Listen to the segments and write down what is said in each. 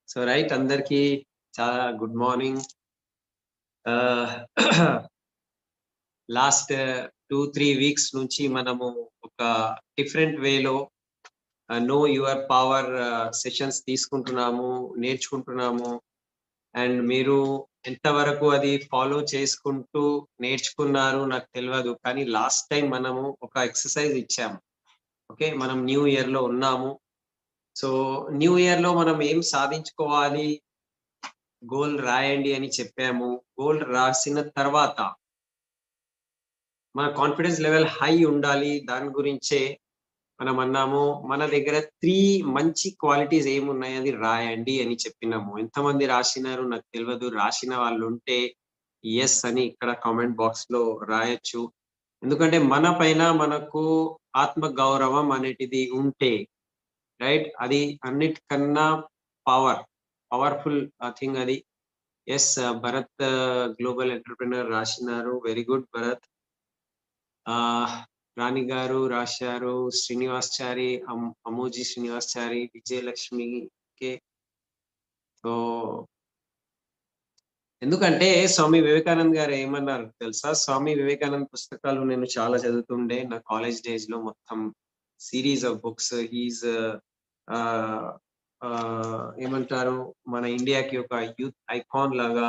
So right అందరికి చాలా good morning. Last 2-3 weeks నుంచి మనము ఒక డిఫరెంట్ వేలో నో యువర్ పవర్ సెషన్స్ తీసుకుంటున్నాము, నేర్చుకుంటున్నాము. అండ్ మీరు ఎంతవరకు అది ఫాలో చేసుకుంటూ నేర్చుకున్నారు నాకు తెలియదు, కానీ లాస్ట్ టైం మనము ఒక ఎక్సర్సైజ్ ఇచ్చాము. ఓకే, మనం న్యూ ఇయర్ లో ఉన్నాము. సో న్యూ ఇయర్ లో మనం ఏం సాధించుకోవాలి, గోల్ రాయండి అని చెప్పాము. గోల్ రాసిన తర్వాత మన కాన్ఫిడెన్స్ లెవెల్ హై ఉండాలి. దాని గురించే మనం అన్నాము, మన దగ్గర 3 మంచి క్వాలిటీస్ ఏమున్నాయి అది రాయండి అని చెప్పినాము. ఎంతమంది రాసినారు నాకు తెలియదు. రాసిన వాళ్ళు ఉంటే ఎస్ అని ఇక్కడ కామెంట్ బాక్స్ లో రాయొచ్చు. ఎందుకంటే మన పైన మనకు ఆత్మ గౌరవం అనేటిది ఉంటే రైట్, అది అన్నిటికన్నా పవర్ఫుల్ థింగ్ అది. ఎస్, భరత్ గ్లోబల్ ఎంటర్‌ప్రెన్యూర్ రాసినారు. Very good Bharat. రాణి గారు రాశారు, శ్రీనివాస్చారి, అమోజీ శ్రీనివాస్చారి, విజయలక్ష్మి కే. సో ఎందుకంటే స్వామి వివేకానంద్ గారు ఏమన్నారు తెలుసా? స్వామి వివేకానంద్ పుస్తకాలు నేను చాలా చదువుతుండే నా కాలేజ్ డేస్ లో. మొత్తం సిరీస్ ఆఫ్ బుక్స్. హీజ్ ఏమంటారు, మన ఇండియాకి ఒక యూత్ ఐకాన్ లాగా.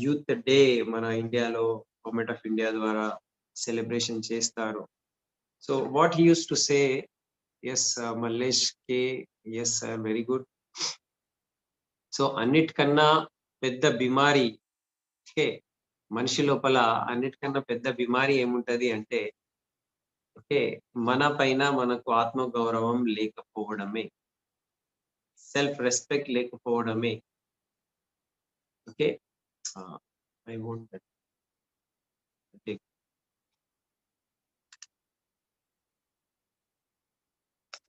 యూత్ డే మన ఇండియాలో గవర్నమెంట్ ఆఫ్ ఇండియా ద్వారా సెలబ్రేషన్ చేస్తారు. So what he use to say, yes Mallesh K, yes very good. So అన్నిటికన్నా పెద్ద బిమారి, ఓకే, మనిషి లోపల అన్నిటికన్నా పెద్ద బిమారి ఏముంటది అంటే, ఓకే, మన పైన మనకు ఆత్మ గౌరవం లేకపోవడమే, సెల్ఫ్ రెస్పెక్ట్ లేకపోవడమే. ఓకే, ఐ వాంట్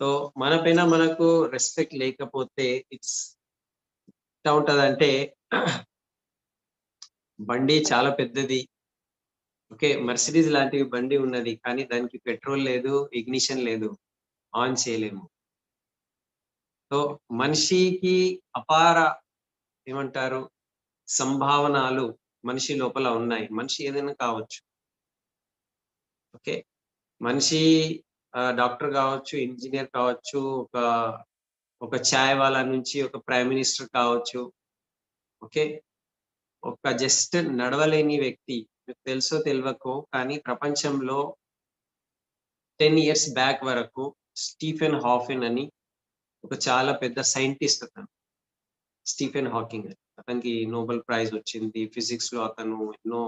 సో మన పైన మనకు రెస్పెక్ట్ లేకపోతే ఇట్స్ ఎట్లా ఉంటదంటే, బండి చాలా పెద్దది, ఓకే, మర్సిడీస్ లాంటి బండి ఉన్నది, కానీ దానికి పెట్రోల్ లేదు, ఇగ్నిషన్ లేదు, ఆన్ చేయలేము. సో మనిషికి అపార ఏమంటారు సంభావనలు మనిషి లోపల ఉన్నాయి. మనిషి ఏదైనా కావచ్చు. ఓకే, మనిషి డాక్టర్ కావచ్చు, ఇంజనీర్ కావచ్చు, ఒక ఛాయ్ వాలా నుంచి ఒక ప్రైమ్ మినిస్టర్ కావచ్చు. ఓకే, ఒక జస్ట్ నడవలేని వ్యక్తి, మీకు తెలుసో తెలియకో కానీ ప్రపంచంలో 10 ఇయర్స్ బ్యాక్ వరకు స్టీఫెన్ హాకింగ్ అని ఒక చాలా పెద్ద సైంటిస్ట్ అతను. స్టీఫెన్ హాకింగ్, అతనికి నోబెల్ ప్రైజ్ వచ్చింది ఫిజిక్స్ లో. అతను ఎన్నో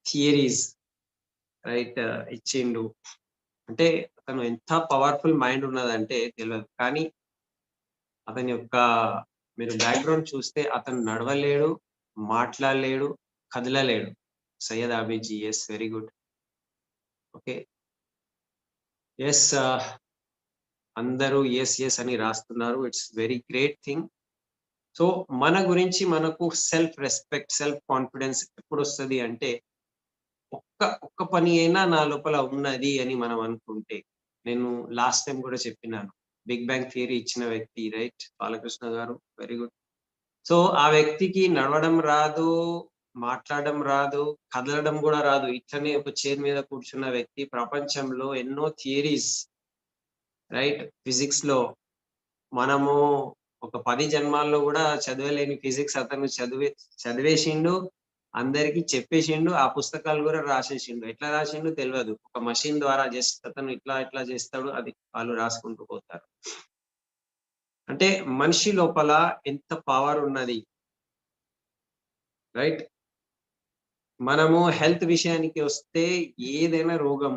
థియరీస్ రైట్ ఇచ్చిండు. అంటే అతను ఎంత పవర్ఫుల్ మైండ్ ఉన్నదంటే తెలియదు, కానీ అతని యొక్క మీరు బ్యాక్గ్రౌండ్ చూస్తే అతను నడవలేడు, మాట్లాడలేడు, కదలలేడు. Syed Abid, yes very good. Okay, yes, అందరూ ఎస్ ఎస్ అని రాస్తున్నారు. It's very great thing. So మన గురించి మనకు సెల్ఫ్ రెస్పెక్ట్, సెల్ఫ్ కాన్ఫిడెన్స్ ఎప్పుడు వస్తుంది అంటే, ఒక్క పని అయినా నా లోపల ఉన్నది అని మనం అనుకుంటే. నేను లాస్ట్ టైం కూడా చెప్పినాను, బిగ్ బ్యాంగ్ థియరీ ఇచ్చిన వ్యక్తి రైట్ బాలకృష్ణ గారు, వెరీ గుడ్. సో ఆ వ్యక్తికి నడవడం రాదు, మాట్లాడడం రాదు, కదలడం కూడా రాదు. ఇట్లనే ఒక చైర్ మీద కూర్చున్న వ్యక్తి ప్రపంచంలో ఎన్నో థియరీస్ రైట్ ఫిజిక్స్ లో మనము ఒక 10 జన్మాల్లో కూడా చదవలేని ఫిజిక్స్ అతను చదివేసిండు, అందరికి చెప్పేసిండు. ఆ పుస్తకాలు కూడా రాసేసిండు. ఎట్లా రాసిండు తెలియదు. ఒక మషిన్ ద్వారా జస్ట్ అతను ఇట్లా ఇట్లా చేస్తాడు, అది వాళ్ళు రాసుకుంటూ పోతారు. అంటే మనిషి లోపల ఎంత పవర్ ఉన్నది రైట్. మనము హెల్త్ విషయానికి వస్తే, ఏదైనా రోగం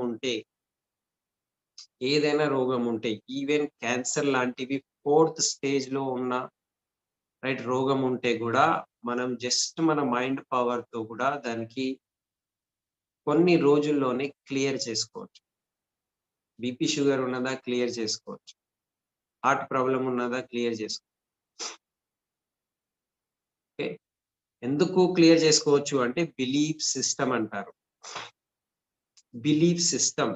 ఉంటే ఈవెన్ క్యాన్సర్ లాంటివి 4th స్టేజ్ లో ఉన్న రైట్ రోగం ఉంటే కూడా మనం జస్ట్ మన మైండ్ పవర్ తో కూడా దానికి కొన్ని రోజుల్లోనే క్లియర్ చేసుకోవచ్చు. బీపీ షుగర్ ఉన్నదా క్లియర్ చేసుకోవచ్చు, హార్ట్ ప్రాబ్లం ఉన్నదా క్లియర్ చేసుకోవచ్చు. ఓకే, ఎందుకు క్లియర్ చేసుకోవచ్చు అంటే బిలీఫ్ సిస్టమ్ అంటారు. బిలీఫ్ సిస్టమ్,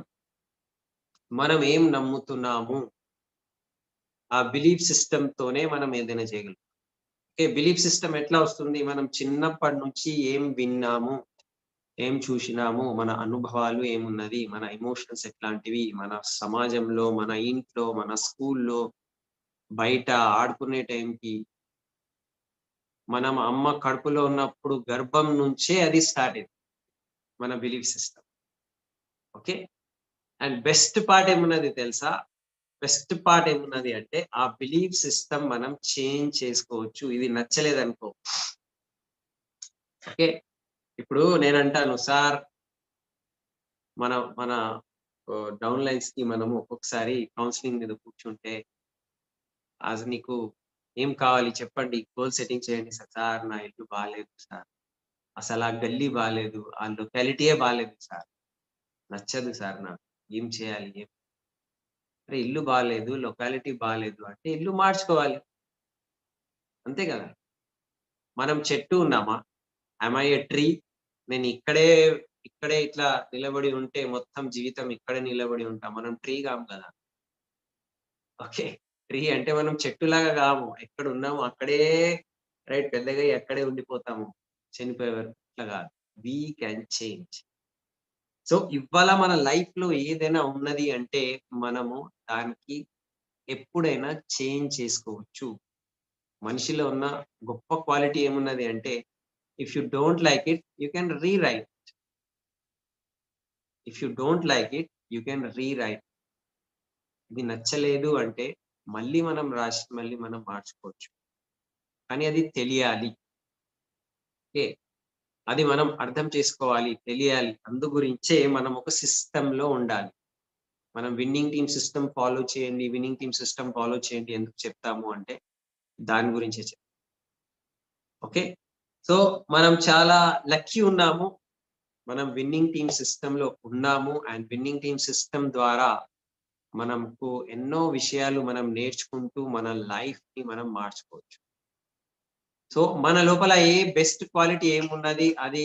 మనం ఏం నమ్ముతున్నాము, ఆ బిలీఫ్ సిస్టమ్‌తోనే మనం ఏదైనా చేయగలుగుతాం. ఓకే. బిలీఫ్ సిస్టమ్ ఎట్లా వస్తుంది? మనం చిన్నప్పటి నుంచి ఏం విన్నాము, ఏం చూషినాము, మన అనుభవాలు ఏమున్నది, మన ఎమోషన్స్ ఎట్లాంటివి, మన సమాజంలో, మన ఇంట్లో, మన స్కూల్‌లో, బయట ఆడుకునే టైంకి, మనం అమ్మ కడుపులో ఉన్నప్పుడు గర్భం నుంచే అది స్టార్ట్ అయింది. మన belief system. Okay. And best part ఏమున్నది తెలుసా? బెస్ట్ పార్ట్ ఏమున్నది అంటే, ఆ బిలీఫ్ సిస్టమ్ మనం చేంజ్ చేసుకోవచ్చు. ఇది నచ్చలేదనుకో. ఓకే. ఇప్పుడు నేనంటాను, సార్ మన మన డౌన్ లైన్స్‌కి మనము ఒక్కొక్కసారి కౌన్సెలింగ్ మీద కూర్చుంటే, నీకు ఏం కావాలి చెప్పండి? గోల్ సెట్టింగ్ చేయండి సార్. సార్ నా ఇల్లు బాలేదు సార్. అసలు ఆ గల్లీ బాలేదు. ఆ లొకాలిటీయే బాలేదు సార్. నచ్చదు సార్ నాకు. ఏం చేయాలి? అరే ఇల్లు బాలేదు, లొకాలిటీ బాలేదు అంటే ఇల్లు మార్చుకోవాలి. అంతే గదా! మనం చెట్టు ఉన్నామా? Am I a tree? నేను ఇక్కడే ఇట్లా నిలబడి ఉంటే మొత్తం జీవితం ఇక్కడే నిలబడి ఉంటాం. మనం ట్రీ గాము గదా! ఓకే. ట్రీ అంటే మనం చెట్టులాగా గాము. ఎక్కడున్నామో అక్కడే పెద్దగయ్యి అక్కడే ఉండిపోతాము. చనిపోయే వరకు. అట్లా గాదు. We can change. సో, ఇవాళ మన లైఫ్‌లో ఏదైనా ఉన్నది అంటే మనము దానికి ఎప్పుడైనా చేంజ్ చేసుకోవచ్చు. మనిషిలో ఉన్న గొప్ప క్వాలిటీ ఏమున్నది అంటే, if you don't like it, you can rewrite. If you don't like it, you can rewrite. ఇది నచ్చలేదు అంటే, మళ్ళీ మనం మార్చుకోవచ్చు. కానీ అది తెలియాలి. ఓకే. అది మనం అర్థం చేసుకోవాలి, తెలియాలి. అందు గురించే మనం ఒక సిస్టమ్‌లో ఉండాలి. మనం విన్నింగ్ టీమ్ సిస్టమ్ ఫాలో చేయండి, విన్నింగ్ టీమ్ సిస్టమ్ ఫాలో చేయండి ఎందుకు చెప్తాము అంటే, దాని గురించే ఓకే. సో, మనం చాలా లక్కీ ఉన్నాము. మనం విన్నింగ్ టీమ్ సిస్టమ్‌లో ఉన్నాము. అండ్ విన్నింగ్ టీమ్ సిస్టమ్ ద్వారా మనకు ఎన్నో విషయాలు మనం నేర్చుకుంటూ మన లైఫ్‌ని మనం మార్చుకోవచ్చు. సో, మన లోపల బెస్ట్ క్వాలిటీ ఏమున్నది అది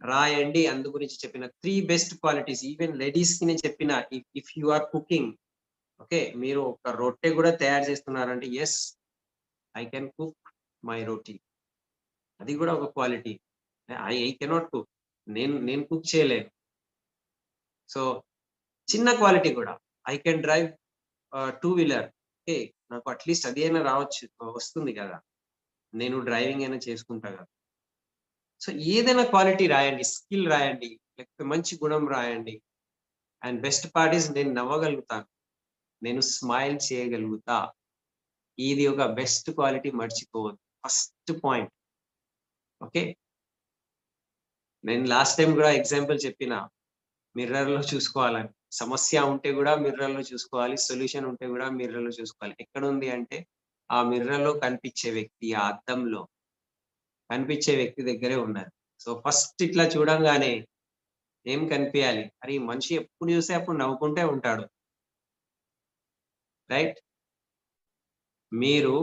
రాయండి. అందు గురించి చెప్పిన 3 బెస్ట్ క్వాలిటీస్ ఈవెన్ లేడీస్‌కి నేను చెప్పిన if if you are cooking okay. మీరు ఒక రొట్టె గూడా తయారు చేస్తున్నారంటే yes, I can cook my roti. అది గూడా ఒక క్వాలిటీ. I cannot cook. నేను కుక్ చేయలేను. సో, చిన్న క్వాలిటీ గూడా. I can drive two wheeler. Okay. నాకు అట్‌లీస్ట్ అది అయినా రావచ్చు. వస్తుంది గదా! నేను డ్రైవింగ్ అయినా చేసుకుంటా గదా! సో, ఏదైనా క్వాలిటీ రాయండి. స్కిల్ రాయండి. లేకపోతే మంచి గుణం రాయండి. అండ్ బెస్ట్ పార్ట్ ఈస్ నేను నవ్వగలుగుతాను. నేను స్మైల్ చేయగలుగుతా. ఇది ఒక బెస్ట్ క్వాలిటీ మర్చిపోవద్దు. First point. ఓకే. నేను లాస్ట్ టైమ్ గూడా ఎగ్జాంపుల్ చెప్పిన. మిర్రర్‌లో చూసుకోవాలని. సమస్య ఉంటే గూడా మిర్రర్‌లో చూసుకోవాలి. సొల్యూషన్ ఉంటే గూడా మిర్రర్‌లో చూసుకోవాలి. ఎక్కడుంది అంటే, ఆ మిర్రర్‌లో కనిపించే వ్యక్తి, ఆ అద్దంలో కనిపించే వ్యక్తి దగ్గరే ఉన్నది. సో, ఫస్ట్ ఇట్లా చూడంగానే ఏం కనిపియాలి? అరే! ఈ మనిషి ఎప్పుడు చూస్తే అప్పుడు నవ్వుకుంటే ఉంటాడు. రైట్? మీరు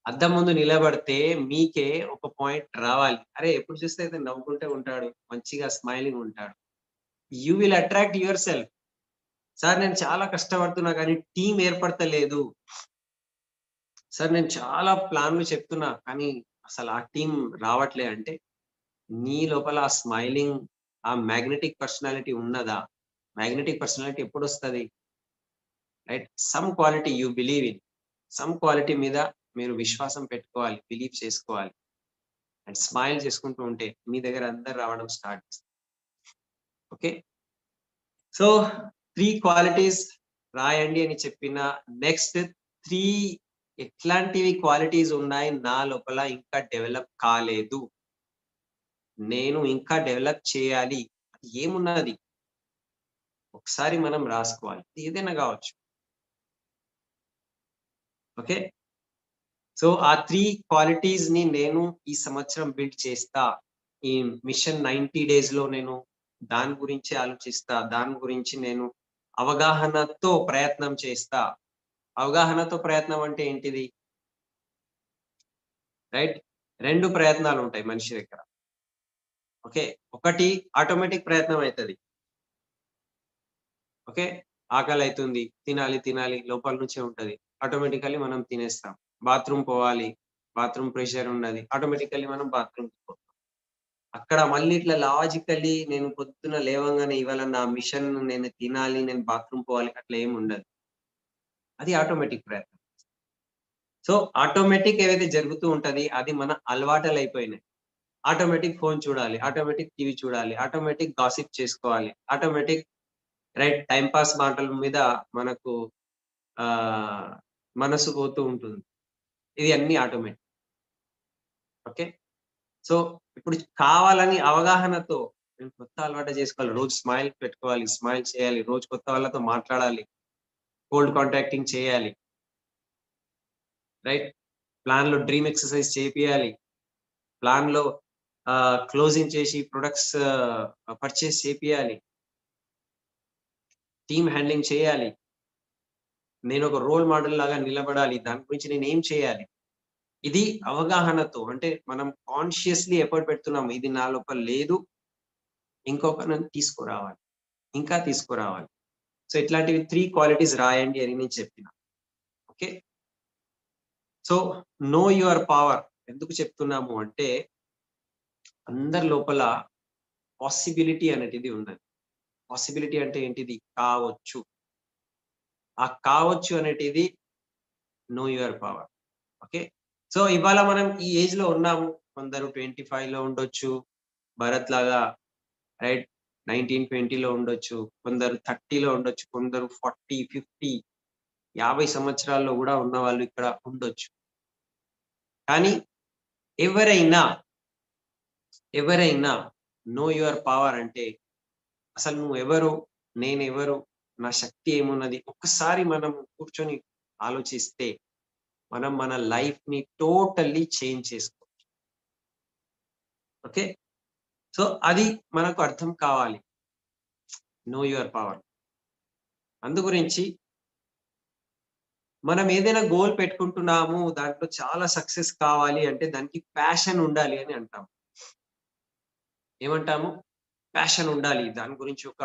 అద్దం ముందు నిలబడితే మీకే ఒక పాయింట్ రావాలి. అరే! ఎప్పుడు చూస్తే ఇతను నవ్వుకుంటే ఉంటాడు. మంచిగా స్మైలింగ్ ఉంటాడు. You will attract yourself. Sir నేను చాలా కష్టపడుతున్నా గానీ టీమ్ ఏర్పడతలేదు. సార్ నేను చాలా ప్లాన్‌లు చెప్తున్నా. కానీ అసలు ఆ టీమ్ రావట్లే అంటే, నీ లోపల ఆ స్మైలింగ్, ఆ మాగ్నెటిక్ పర్సనాలిటీ ఉన్నదా? మాగ్నెటిక్ పర్సనాలిటీ ఎప్పుడొస్తది? Right? Some quality you believe in. Some quality మీద మీరు విశ్వాసం పెట్టుకోవాలి. బిలీవ్ చేసుకోవాలి. అండ్ స్మైల్ చేసుకుంటూ ఉంటే మీ దగ్గర అందరూ రావడం స్టార్ట్ చేస్తారు. ఓకే. సో 3 క్వాలిటీస్ రాయండి అని చెప్పిన నెక్స్ట్ 3 ఎట్లాంటివి క్వాలిటీస్ ఉన్నాయి నా లోపల ఇంకా డెవలప్ కాలేదు. నేను ఇంకా డెవలప్ చేయాలి. అది ఏమున్నది? ఒకసారి మనం రాసుకోవాలి. ఏదైనా గావచ్చు. ఓకే. సో, ఆ 3 క్వాలిటీస్‌ని నేను ఈ సంవత్సరం బిల్డ్ చేస్తా. ఈ మిషన్ 90 డేస్‌లో నేను దాని గురించి ఆలోచిస్తా. దాని గురించి నేను అవగాహనతో ప్రయత్నం చేస్తా. అవగాహనతో ప్రయత్నం అంటే ఏంటిది? రైట్? 2 ప్రయత్నాలుంటాయి మనిషి దగ్గర. ఓకే. ఒకటి ఆటోమేటిక్ ప్రయత్నం అయితది. ఓకే. ఆకలి అవుతుంది, తినాలి తినాలి లోపల నుంచే ఉంటది. ఆటోమేటికల్లీ మనం తినేస్తాం. బాత్రూమ్ పోవాలి, బాత్రూమ్ ప్రెషర్ ఉన్నది. ఆటోమేటికల్లీ మనం బాత్రూమ్‌కి పోతాం. అక్కడ మళ్ళీ ఇట్లా లాజికల్లీ నేను పొద్దున లేవంగానే ఇవాళ నా మిషన్ నేను తినాలి, నేను బాత్రూమ్ పోవాలి అట్లా ఏమి ఉండదు. అది ఆటోమేటిక్ ప్రయత్నం. సో, ఆటోమేటిక్ ఏదైతే జరుగుతూ ఉంటది అది మన అలవాటలయిపోయినాయి. ఆటోమేటిక్ ఫోను చూడాలి, ఆటోమేటిక్ టీవీ చూడాలి, ఆటోమేటిక్ గాసిప్ చేసుకోవాలి, ఆటోమేటిక్ రైట్ టైమ్ పాస్ మాటల మీద మనకు ఆహ్, మనసు పోతూ ఉంటుంది. ఇది అన్నీ ఆటోమేటిక్. ఓకే. సో, ఇప్పుడు కావాలని అవగాహనతో నేను కొత్త అలవాటు చేసుకోవాలి. రోజు స్మైల్ పెట్టుకోవాలి, స్మైల్ చేయాలి, రోజు కొత్త వాళ్ళతో మాట్లాడాలి, కోల్డ్ కాంటాక్టింగ్ చేయాలి. రైట్. ప్లాన్‌లో డ్రీమ్ ఎక్సర్‌సైజ్ చేపియాలి. ప్లాన్‌లో క్లోజింగ్ చేసి ప్రొడక్ట్స్ పర్చేజ్ చేపియాలి. టీమ్ హ్యాండ్లింగ్ చేయాలి. నేనొక రోల్ మోడల్ లాగా నిలబడాలి. దాని గురించి నేనేం చేయాలి? ఇది అవగాహనతో అంటే మనం కాన్షియస్‌లీ ఎఫర్ట్ పెడుతున్నాము. ఇది నా లోపల లేదు. ఇంకొకరిని తీసుకురావాలి. ఇంకా తీసుకురావాలి. సో, ఇట్లాంటివి 3 క్వాలిటీస్ రాయండి అని నేను చెప్పిన. Okay. So, know your power ఎందుకు చెప్తున్నాము అంటే, అందరి లోపల పాసిబిలిటీ అనేటిది ఉన్నది. పాసిబిలిటీ అంటే ఏంటిది? కావచ్చు. ఆ కావచ్చు అనేటిది know your power. Okay. So, ఇవాళ మనం ఈ ఏజ్‌లో ఉన్నాము. కొందరు 25లో ఉండొచ్చు. భరత్ లాగా రైట్ 19, 20లో ఉండొచ్చు. కొందరు 30లో ఉండొచ్చు. కొందరు 40, 50 సంవత్సరాల్లో గూడా ఉన్నవాళ్ళు ఇక్కడ ఉండొచ్చు. కానీ ఎవరైనా, ఎవరైనా నో యువర్ పవర్ అంటే అసలు నువ్వెవరు? నేనెవరు? నా శక్తి ఏమున్నది? ఒక్కసారి మనం కూర్చొని ఆలోచిస్తే మనం మన లైఫ్‌ని టోటల్లీ చేంజ్ చేసుకోవచ్చు. ఓకే. సో, అది మనకు అర్థం కావాలి. Know your power. అందుగురించి మనం ఏదైనా గోల్ పెట్టుకుంటున్నాము, దాంట్లో చాలా సక్సెస్ కావాలి అంటే దానికి ప్యాషన్ ఉండాలి అని అంటాం. ఏమంటాము? ప్యాషన్ ఉండాలి. దాని గురించి ఒక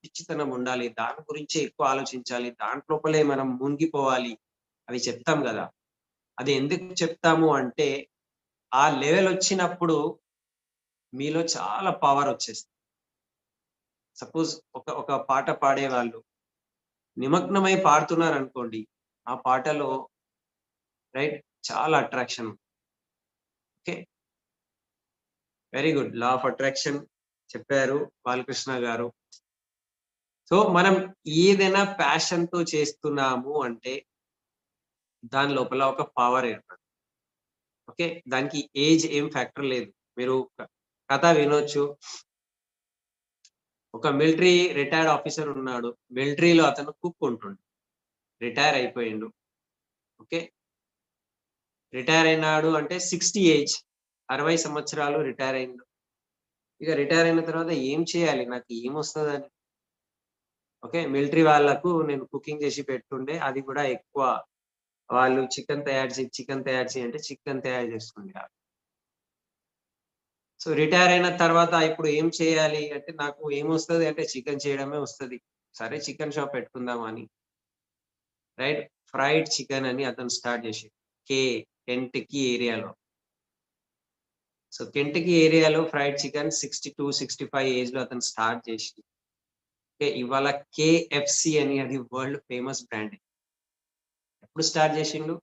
పిచ్చితనం ఉండాలి. దాని గురించే ఎక్కువ ఆలోచించాలి. దాంట్లోపలే మనం మునిగిపోవాలి. అవి చెప్తాం గదా! అది ఎందుకు చెప్తాము అంటే, ఆ లెవెలొచ్చినప్పుడు మీలో చాలా పవరొచ్చేస్తది. సపోజ్ ఒక పాట పాడేవాళ్ళు నిమగ్నమై పాడుతున్నారనుకోండి. ఆ పాటలో రైట్ చాలా attraction. Okay. Very good. Law of attraction చెప్పారు బాలకృష్ణ గారు. సో, మనం ఏదైనా ప్యాషన్‌తో చేస్తున్నాము అంటే, దాని లోపల ఒక పవర్ ఏర్పడుతుంది. ఓకే. దానికి ఏజ్ ఏం ఫ్యాక్టర్ లేదు. మీరు కథ వినొచ్చు. ఒక మిలిటరీ రిటైర్డ్ ఆఫీసర్ ఉన్నాడు. మిలిటరీలో అతను కుక్ ఉంటుండు. రిటైర్ అయిపోయిండు. ఓకే. రిటైర్ అయినాడు అంటే 60 ఏజ్. 60 సంవత్సరాలు రిటైర్ అయిండు. ఇక రిటైర్ అయిన తర్వాత ఏం చేయాలి? నాకు ఏమొస్తదని? ఓకే. మిలిటరీ వాళ్ళకు నేను కుకింగ్ చేసి పెట్టుండే. అది కూడా ఎక్కువ వాళ్ళు చికెన్ తయారు చెయి అంటే చికెన్ తయారు చేస్తుండే. సో, రిటైర్ అయిన తర్వాత ఇప్పుడు ఏం చేయాలి అంటే నాకు ఏమొస్తది అంటే చికెన్ చేయడమే వస్తది. సరే చికెన్ షాప్ పెట్టుకుందాం అని రైట్. ఫ్రైడ్ చికెన్ అని అతను స్టార్ట్ చేసిండు. కెంటకీ ఏరియాలో. సో, కెంటకీ ఏరియాలో ఫ్రైడ్ చికెన్ 62, 65 ఏజ్‌లో అతను స్టార్ట్ చేసి ఓకే. ఇవాళ కేఎఫ్‌సి అని అది వరల్డ్ ఫేమస్ బ్రాండ్. ఎప్పుడు స్టార్ట్ చేసిండు?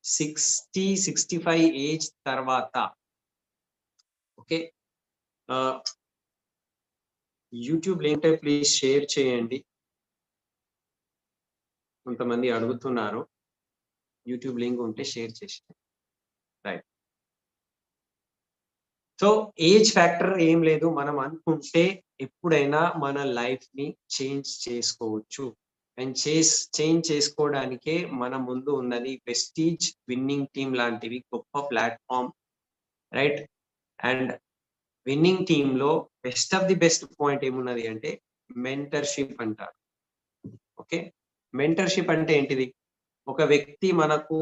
60, 65 ఏజ్ తర్వాత. ఓకే. ఆహ్, యూట్యూబ్ లింక్ ప్లీజ్ షేర్ చేయండి. కొంతమంది అడుగుతున్నారు. యూట్యూబ్ లింక్ ఉంటే షేర్ చేసేయండి. రైట్. సో, ఏజ్ ఫ్యాక్టర్ ఏం లేదు. మనం అనుకుంటే ఎప్పుడైనా మన లైఫ్‌ని చేంజ్ చేసుకోవచ్చు. అండ్ చేంజ్ చేసుకోవడానికే మన ముందు ఉన్నది వెస్టీజ్ విన్నింగ్ టీమ్ లాంటివి గొప్ప ప్లాట్‌ఫార్మ్ రైట్. అండ్ విన్నింగ్ టీమ్‌లో best of the best point ఏమున్నది అంటే మెంటర్‌షిప్ అంటారు. ఓకే. మెంటర్‌షిప్ అంటే ఏంటిది? ఒక వ్యక్తి మనకు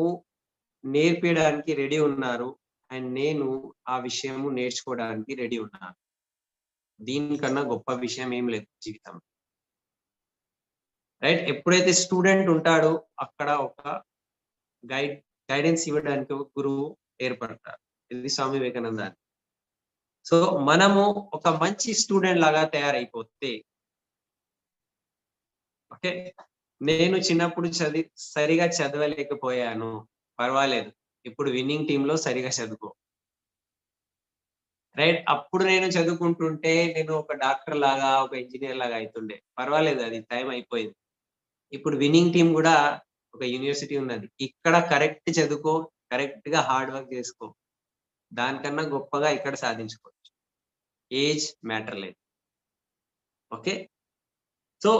నేర్పియడానికి రెడీ ఉన్నారు. అండ్ నేను ఆ విషయము నేర్చుకోవడానికి రెడీ ఉన్నాను. దీనికన్నా గొప్ప విషయం ఏం లేదు జీవితంలో. రైట్. ఎప్పుడైతే స్టూడెంట్ ఉంటాడో అక్కడ ఒక గైడెన్స్ ఇవ్వడానికి ఒక గురువు ఏర్పడతారు. ఇది స్వామి వివేకానంద అని. సో మనము ఒక మంచి స్టూడెంట్ లాగా తయారైపోతే, ఓకే, నేను చిన్నప్పుడు సరిగా చదవలేకపోయాను, పర్వాలేదు, ఇప్పుడు విన్నింగ్ టీమ్ లో సరిగా చదువుకో. రైట్. అప్పుడు నేను చదువుకుంటుంటే నేను ఒక డాక్టర్ లాగా, ఒక ఇంజినీర్ లాగా అయితుండే, పర్వాలేదు, అది టైం అయిపోయింది. ఇప్పుడు విన్నింగ్ టీమ్ కూడా ఒక యూనివర్సిటీ ఉన్నది. ఇక్కడ కరెక్ట్ చదువుకో, కరెక్ట్ గా హార్డ్ వర్క్ చేసుకో. దానికన్నా గొప్పగా ఇక్కడ సాధించుకోవచ్చు. ఏజ్ మ్యాటర్ లేదు. ఓకే. సో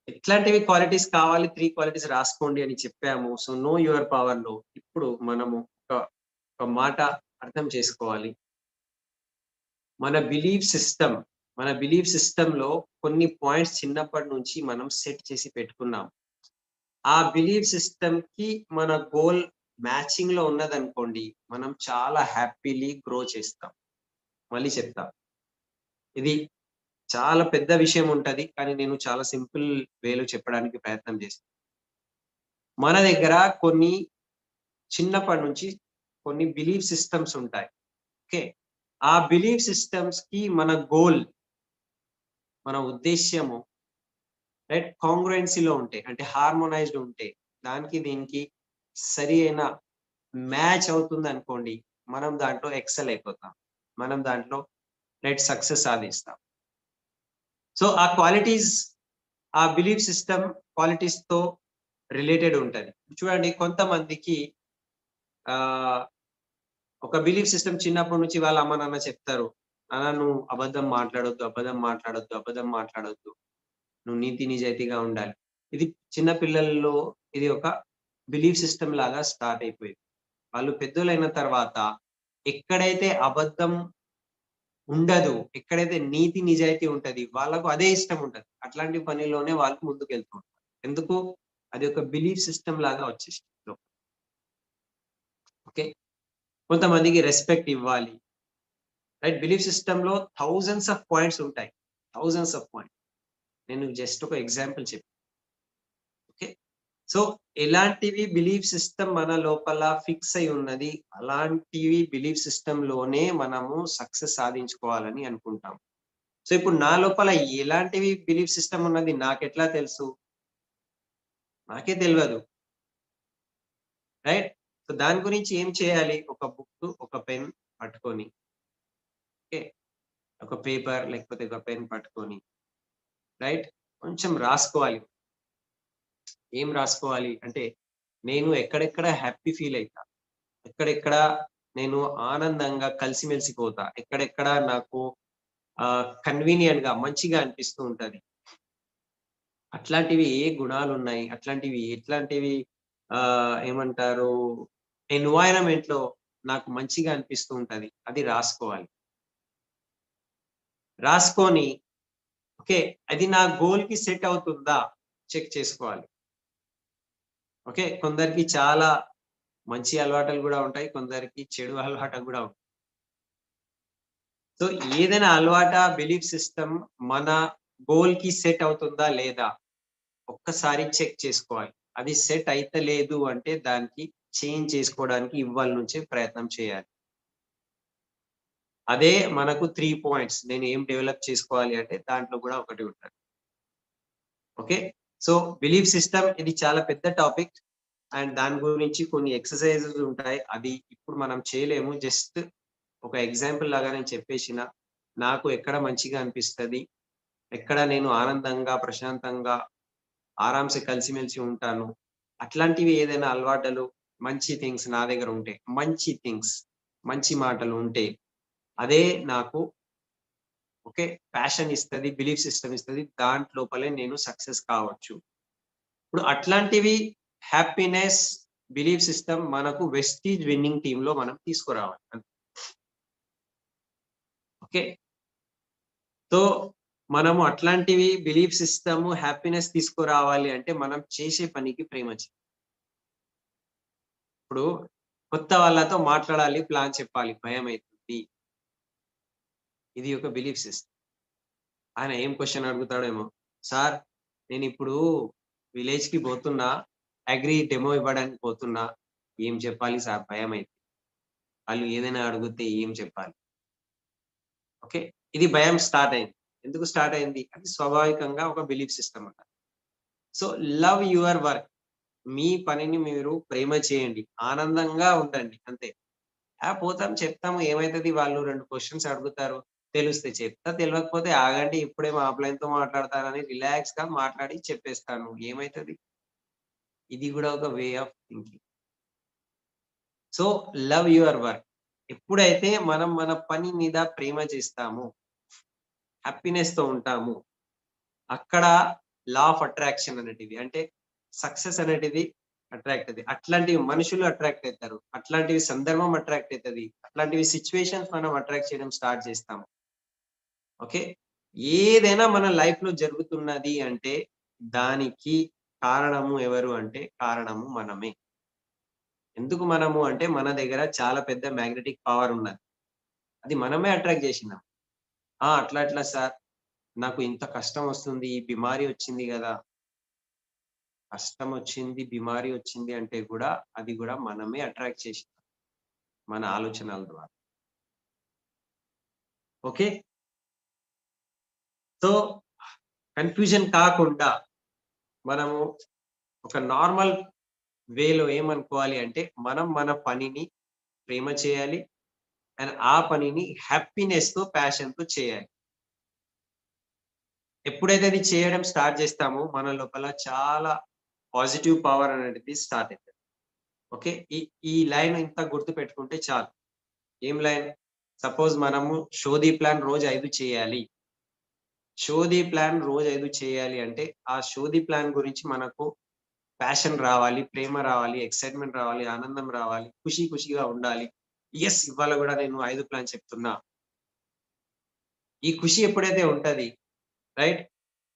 ఎట్లాంటివి క్వాలిటీస్ కావాలి, 3 క్వాలిటీస్ రాసుకోండి అని చెప్పాము. సో నో యువర్ పవర్ లో ఇప్పుడు మనము ఒక ఒక మాట అర్థం చేసుకోవాలి. మన బిలీఫ్ సిస్టమ్ మన బిలీఫ్ సిస్టమ్ లో కొన్ని పాయింట్స్ చిన్నప్పటి నుంచి మనం సెట్ చేసి పెట్టుకున్నాం. ఆ బిలీఫ్ సిస్టమ్ కి మన గోల్ మ్యాచింగ్ లో ఉన్నదనుకోండి, మనం చాలా హ్యాపీలీ గ్రో చేస్తాం. మళ్ళీ చెప్తా, ఇది చాలా పెద్ద విషయం ఉంటది, కానీ నేను చాలా సింపుల్ వేలో చెప్పడానికి ప్రయత్నం చేస్తాను. మన దగ్గర కొన్ని చిన్నప్పటి నుంచి కొన్ని బిలీఫ్ సిస్టమ్స్ ఉంటాయి. ఓకే. ఆ బిలీఫ్ సిస్టమ్స్ కి మన గోల్, మన ఉద్దేశ్యము రైట్ కాంగ్రుయెన్సీలో ఉంటే, అంటే హార్మోనైజ్డ్ ఉంటే, దానికి దీనికి సరి అయిన మ్యాచ్ అవుతుంది అనుకోండి, మనం దాంట్లో ఎక్సెల్ అయిపోతాం. మనం దాంట్లో రైట్ సక్సెస్ సాధిస్తాం. సో ఆ క్వాలిటీస్, ఆ బిలీఫ్ సిస్టమ్ క్వాలిటీస్ తో రిలేటెడ్ ఉంటది. చూడండి, కొంతమందికి ఆహ్, ఒక బిలీఫ్ సిస్టమ్ చిన్నప్పటి నుంచి వాళ్ళ అమ్మ నాన్న చెప్తారు. నాన్న, నువ్వు అబద్ధం మాట్లాడొద్దు, అబద్ధం మాట్లాడొద్దు, అబద్ధం మాట్లాడొద్దు. నువ్వు నీతి నిజాయితీగా ఉండాలి. ఇది చిన్న పిల్లల్లో ఇది ఒక బిలీఫ్ సిస్టమ్ లాగా స్టార్ట్ అయిపోయింది. వాళ్ళు పెద్దోళ్ళైన తర్వాత ఎక్కడైతే అబద్ధం ఉండదు, ఎక్కడైతే నీతి నిజాయితీ ఉంటది, వాళ్ళకు అదే ఇష్టం ఉంటది. అట్లాంటి పనిలోనే వాళ్ళు ముందుకెళ్తూ ఉంటారు. ఎందుకు? అది ఒక బిలీఫ్ సిస్టమ్ లాగా వచ్చేసింది. ఓకే. కొంతమందికి రెస్పెక్ట్ ఇవ్వాలి. రైట్. బిలీఫ్ సిస్టమ్ లో థౌసండ్స్ ఆఫ్ పాయింట్స్ ఉంటాయి. Thousands of points. నేను జస్ట్ ఒక ఎగ్జాంపుల్ చెప్పాను. ఓకే. సో ఎలాంటివి బిలీఫ్ సిస్టమ్ మన లోపల ఫిక్స్ అయి ఉన్నది, అలాంటివి బిలీఫ్ సిస్టమ్ లోనే మనము సక్సెస్ సాధించుకోవాలని అనుకుంటాం. సో ఇప్పుడు నా లోపల ఎలాంటివి బిలీఫ్ సిస్టమ్ ఉన్నది నాకెట్లా తెలుసు? నాకే తెలవదు. రైట్. సో దాని గురించి ఏం చేయాలి? ఒక బుక్, ఒక పెన్ పట్టుకొని, ఓకే, ఒక పేపర్ లేకపోతే ఒక పెన్ పట్టుకొని, రైట్, కొంచెం రాసుకోవాలి. ఏం రాసుకోవాలి అంటే, నేను ఎక్కడెక్కడ హ్యాపీ ఫీల్ అయితా, ఎక్కడెక్కడ నేను ఆనందంగా కలిసిమెలిసిపోతా, ఎక్కడెక్కడ నాకు కన్వీనియంట్ గా మంచిగా అనిపిస్తూ ఉంటది. అట్లాంటివి ఏ గుణాలున్నాయి, అట్లాంటివి ఎట్లాంటివి ఏమంటారు, ఎన్వైరన్మెంట్ లో నాకు మంచిగా అనిపిస్తూ ఉంటది, అది రాసుకోవాలి. రాసుకొని, ఓకే, అది నా గోల్ కి సెట్ అవుతుందా చెక్ చేసుకోవాలి. ఓకే. కొందరికి చాలా మంచి అలవాటులు గూడా ఉంటాయి. కొందరికి చెడు అలవాటు గూడా ఉంటాయి. సో ఏదైనా బిలీఫ్ సిస్టమ్ మన గోల్‌కి సెట్ అవుతుందా లేదా? ఒక్కసారి చెక్ చేసుకోవాలి. అది సెట్ అయితలేదు అంటే దానికి చేంజ్ చేసుకోవడానికి ఇవ్వాళ నుంచే ప్రయత్నం చేయాలి. అదే మనకు 3 పాయింట్స్ నేను ఏం డెవలప్ చేసుకోవాలి అంటే దాంట్లో గూడా ఒకటి ఉంటది. ఓకే. సో బిలీఫ్ సిస్టమ్ ఇది చాలా పెద్ద టాపిక్. అండ్ దాని గురించి కొన్ని ఎక్సర్‌సైజెస్ ఉంటాయి. అది ఇప్పుడు మనం చేయలేము. జస్ట్ ఒక ఎగ్జాంపుల్ లాగా నేను చెప్పేషిన. నాకు ఎక్కడ మంచిగా అనిపిస్తది, ఎక్కడ నేను ఆనందంగా, ప్రశాంతంగా, ఆరాంసే కలిసిమెలిసి ఉంటాను. అట్లాంటివి ఏదైనా అలవాటులు, మంచి థింగ్స్ నా దగ్గర ఉంటే, మంచి థింగ్స్, మంచి మాటలు ఉంటే, అదే నాకు ఓకే ప్యాషన్ ఇస్తది, బిలీఫ్ సిస్టమ్ ఇస్తది. దాంట్లోపలే నేను సక్సెస్ కావచ్చు. ఇప్పుడు అట్లాంటివి హ్యాపీనెస్, బిలీఫ్ సిస్టమ్ మనకు వెస్టీజ్ విన్నింగ్ టీమ్‌లో మనం తీసుకురావాలి. ఓకే. సో, మనము అట్లాంటివి బిలీఫ్ సిస్టమ్, హ్యాపీనెస్ తీసుకురావాలి అంటే మనం చేసే పనికి ప్రేమ ఇప్పుడు కొత్త వాళ్ళతో మాట్లాడాలి, ప్లాన్ చెప్పాలి, భయమైతుంది. ఇది ఒక బిలీఫ్ సిస్టమ్. ఆయన ఏం క్వెషన్ అడుగుతాడేమో, సార్ నేను ఇప్పుడు విలేజ్ కి పోతున్నా, అగ్రి డెమో ఇవ్వడానికి పోతున్నా. ఏం చెప్పాలి సార్ భయమైంది. వాళ్ళు ఏదైనా అడిగితే ఏం చెప్పాలి? ఓకే. ఇది భయం స్టార్ట్ అయింది. ఎందుకు స్టార్ట్ అయింది? అది స్వాభావికంగా ఒక బిలీఫ్ సిస్టమ్ అన్నమాట. So, love your work. మీ పనిని మీరు ప్రేమ చేయండి. ఆనందంగా ఉండండి అంతే. పోతాం చెప్తాము ఏమైతది వాళ్ళు 2 క్వెషన్స్ అడుగుతారు. తెలుస్తే చెప్తా, తెలవకపోతే ఆగండి ఇప్పుడేమో ఆఫ్‌లైన్‌తో మాట్లాడతానని రిలాక్స్‌గా మాట్లాడి చెప్పేస్తాను. ఏమైతది? ఇది గూడా ఒక way of thinking. So, love your work. ఎప్పుడైతే మనం మన పని మీద ప్రేమ చేస్తామో, హ్యాపీనెస్‌తో ఉంటాము. అక్కడ లా ఆఫ్ అట్రాక్షన్ అనేటిది అంటే సక్సెస్ అనేటిది అట్రాక్ట్ అయితది. అట్లాంటివి మనుషులు అట్రాక్ట్ అయితారు. అట్లాంటివి సందర్భం అట్రాక్ట్ అయితది. అట్లాంటివి సిట్యుయేషన్స్ మనం అట్రాక్ట్ చేయడం స్టార్ట్ చేస్తాము. ఓకే. ఏదైనా మన లైఫ్‌లో జరుగుతున్నది అంటే దానికి కారణము ఎవరు అంటే కారణము మనమే. ఎందుకు మనము అంటే మన దగ్గర చాలా పెద్ద మాగ్నెటిక్ పవర్ ఉన్నది. అది మనమే అట్రాక్ట్ చేసినాం. అట్లా ఎట్లా సార్? నాకు ఇంత కష్టం వస్తుంది. ఈ బిమారీ వచ్చింది గదా! కష్టమొచ్చింది, బిమారీ వచ్చింది అంటే గూడా, అది గూడా మనమే అట్రాక్ట్ చేసింది. మన ఆలోచనల ద్వారా. ఓకే. సో, కన్‌ఫ్యూజన్ కాకుండా మనము ఒక నార్మల్ వేలో ఏమనుకోవాలి అంటే, మనం మన పనిని ప్రేమ చేయాలి. అండ్ ఆ పనిని హ్యాపీనెస్‌తో, ప్యాషన్‌తో చేయాలి. ఎప్పుడైతే అది చేయడం స్టార్ట్ చేస్తామో, మన లోపల చాలా పాజిటివ్ పవర్ అనేటిది స్టార్ట్ అయితది. ఓకే. ఈ ఈ లైన్ ఇంత గుర్తుపెట్టుకుంటే చాలు. ఏం లైన్? సపోజ్ మనము షోది ప్లాన్ రోజు 5 చేయాలి. షోది ప్లాన్ రోజు 5 చేయాలి అంటే, ఆ షోది ప్లాన్ గురించి మనకు ప్యాషన్ రావాలి, ప్రేమ రావాలి, ఎక్సైట్‌మెంట్ రావాలి, ఆనందం రావాలి, ఖుషీగా ఉండాలి. యెస్! ఇవాళ గూడా నేను 5 ప్లాన్ చెప్తున్నా. ఈ ఖుషి ఎప్పుడైతే ఉంటది రైట్?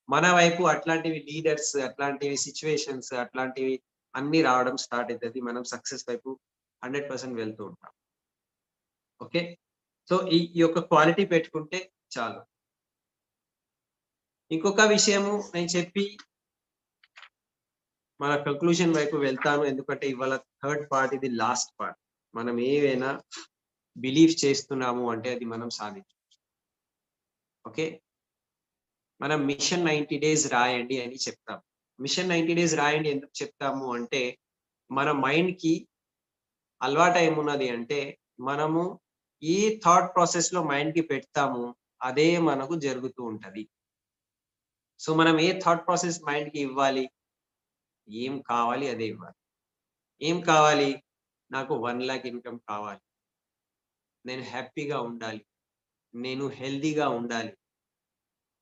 మన వైపు అట్లాంటివి లీడర్స్, అట్లాంటివి సిట్యుయేషన్స్, అట్లాంటివి అన్నీ రావడం స్టార్ట్ అయితది. మనం సక్సెస్ వైపు 100% వెళ్తూ ఉంటాం. ఓకే. సో, ఈ యొక్క క్వాలిటీ పెట్టుకుంటే చాలు. ఇంకొక విషయము నేను చెప్పి మన కంక్లూజన్ వైపు వెళ్తాను. ఎందుకంటే ఇవాళ థర్డ్ పార్ట్ ఇది లాస్ట్ పార్ట్. మనం ఏవైనా బిలీవ్ చేస్తున్నాము అంటే అది మనం సాధించొచ్చు. ఓకే. మనం మిషన్ 90 డేస్ రాయండి అని చెప్తాం. మిషన్ 90 డేస్ రాయండి ఎందుకు చెప్తాము అంటే, మన మైండ్‌కి అలవాటేమున్నది అంటే, మనము ఏ థాట్ ప్రాసెస్‌లో మైండ్‌కి పెడతామో అదే మనకు జరుగుతూ ఉంటది. సో, మనం ఏ థాట్ ప్రాసెస్ మైండ్‌కి ఇవ్వాలి, ఏం కావాలి అదే ఇవ్వాలి. ఏం కావాలి? నాకు 1,00,000 ఇన్‌కమ్ కావాలి. నేను హ్యాపీగా ఉండాలి. నేను హెల్తీగా ఉండాలి.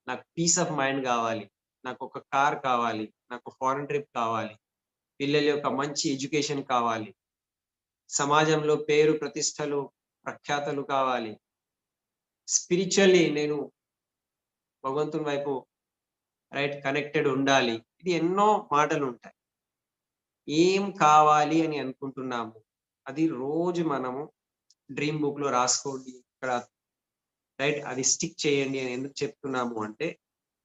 నాకు పీస్ ఆఫ్ మైండ్ గావాలి. నాకొక కార్ కావాలి. నాకు ఫారెన్ ట్రిప్ కావాలి. పిల్లల యొక్క మంచి ఎడ్యుకేషన్ కావాలి. సమాజంలో పేరు ప్రతిష్టలు, ప్రఖ్యాతలు కావాలి. స్పిరిచువల్లీ నేను భగవంతుని వైపు కనెక్టెడ్ ఉండాలి. ఇది ఎన్నో మాటలుంటాయి. ఏం కావాలి అని అనుకుంటున్నాము. అది రోజు మనము డ్రీమ్ బుక్‌లో రాసుకోండి. ఇక్కడ అది స్టిక్ చేయండి అని ఎందుకు చెప్తున్నాము అంటే,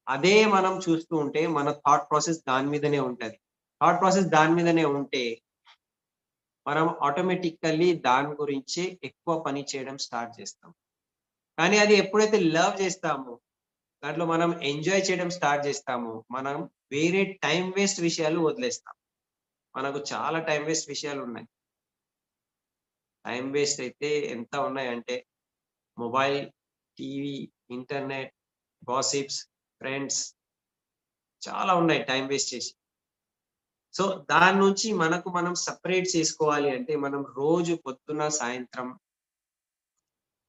అదే మనం చూస్తూ ఉంటే మన థాట్ ప్రాసెస్ దాని మీదనే ఉంటది. థాట్ ప్రాసెస్ దాని మీదనే ఉంటే, మనం ఆటోమేటికల్లీ దాని గురించే ఎక్కువ పని చేయడం స్టార్ట్ చేస్తాం. కానీ అది ఎప్పుడైతే లవ్ చేస్తామో, దాంట్లో మనం ఎంజాయ్ చేయడం స్టార్ట్ చేస్తామో, మనం వేరే టైమ్ వేస్ట్ విషయాలు వదిలేస్తాం. మనకు చాలా టైమ్ వేస్ట్ విషయాలున్నాయి. టైమ్ వేస్ట్ అయితే ఎంత ఉన్నాయంటే, mobile, TV, internet, gossips, friends చాలా ఉన్నాయి టైమ్ వేస్ట్ చేసి. సో, దాని నుంచి మనకు మనం సెపరేట్ చేసుకోవాలి అంటే, మనం రోజు పొద్దున్న, సాయంత్రం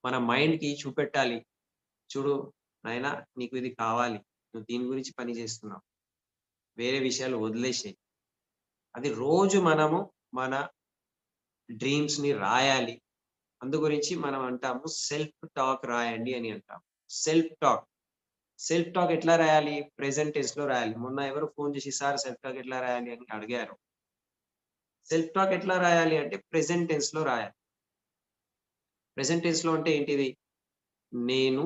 మన మైండ్‌కి చూపెట్టాలి. చూడు నాయనా నీకు ఇది కావాలి. నువ్వు దీని గురించి పని చేస్తున్నావు. వేరే విషయాలు వదిలేసేయి. అది రోజు మనము మన డ్రీమ్స్‌ని రాయాలి. అందు గురించి మనం అంటాము సెల్ఫ్ టాక్ రాయండి అని అంటాం. Self talk. సెల్ఫ్ టాక్ ఎట్లా రాయాలి? ప్రెజెంట్ టెన్స్‌లో రాయాలి. మొన్న ఎవరో ఫోన్ చేసి సార్ సెల్ఫ్ టాక్ ఎట్లా రాయాలి అని అడిగారు. సెల్ఫ్ టాక్ ఎట్లా రాయాలి అంటే ప్రెజెంట్ టెన్స్‌లో రాయాలి. ప్రెజెంట్ టెన్స్‌లో అంటే ఏంటిది? నేను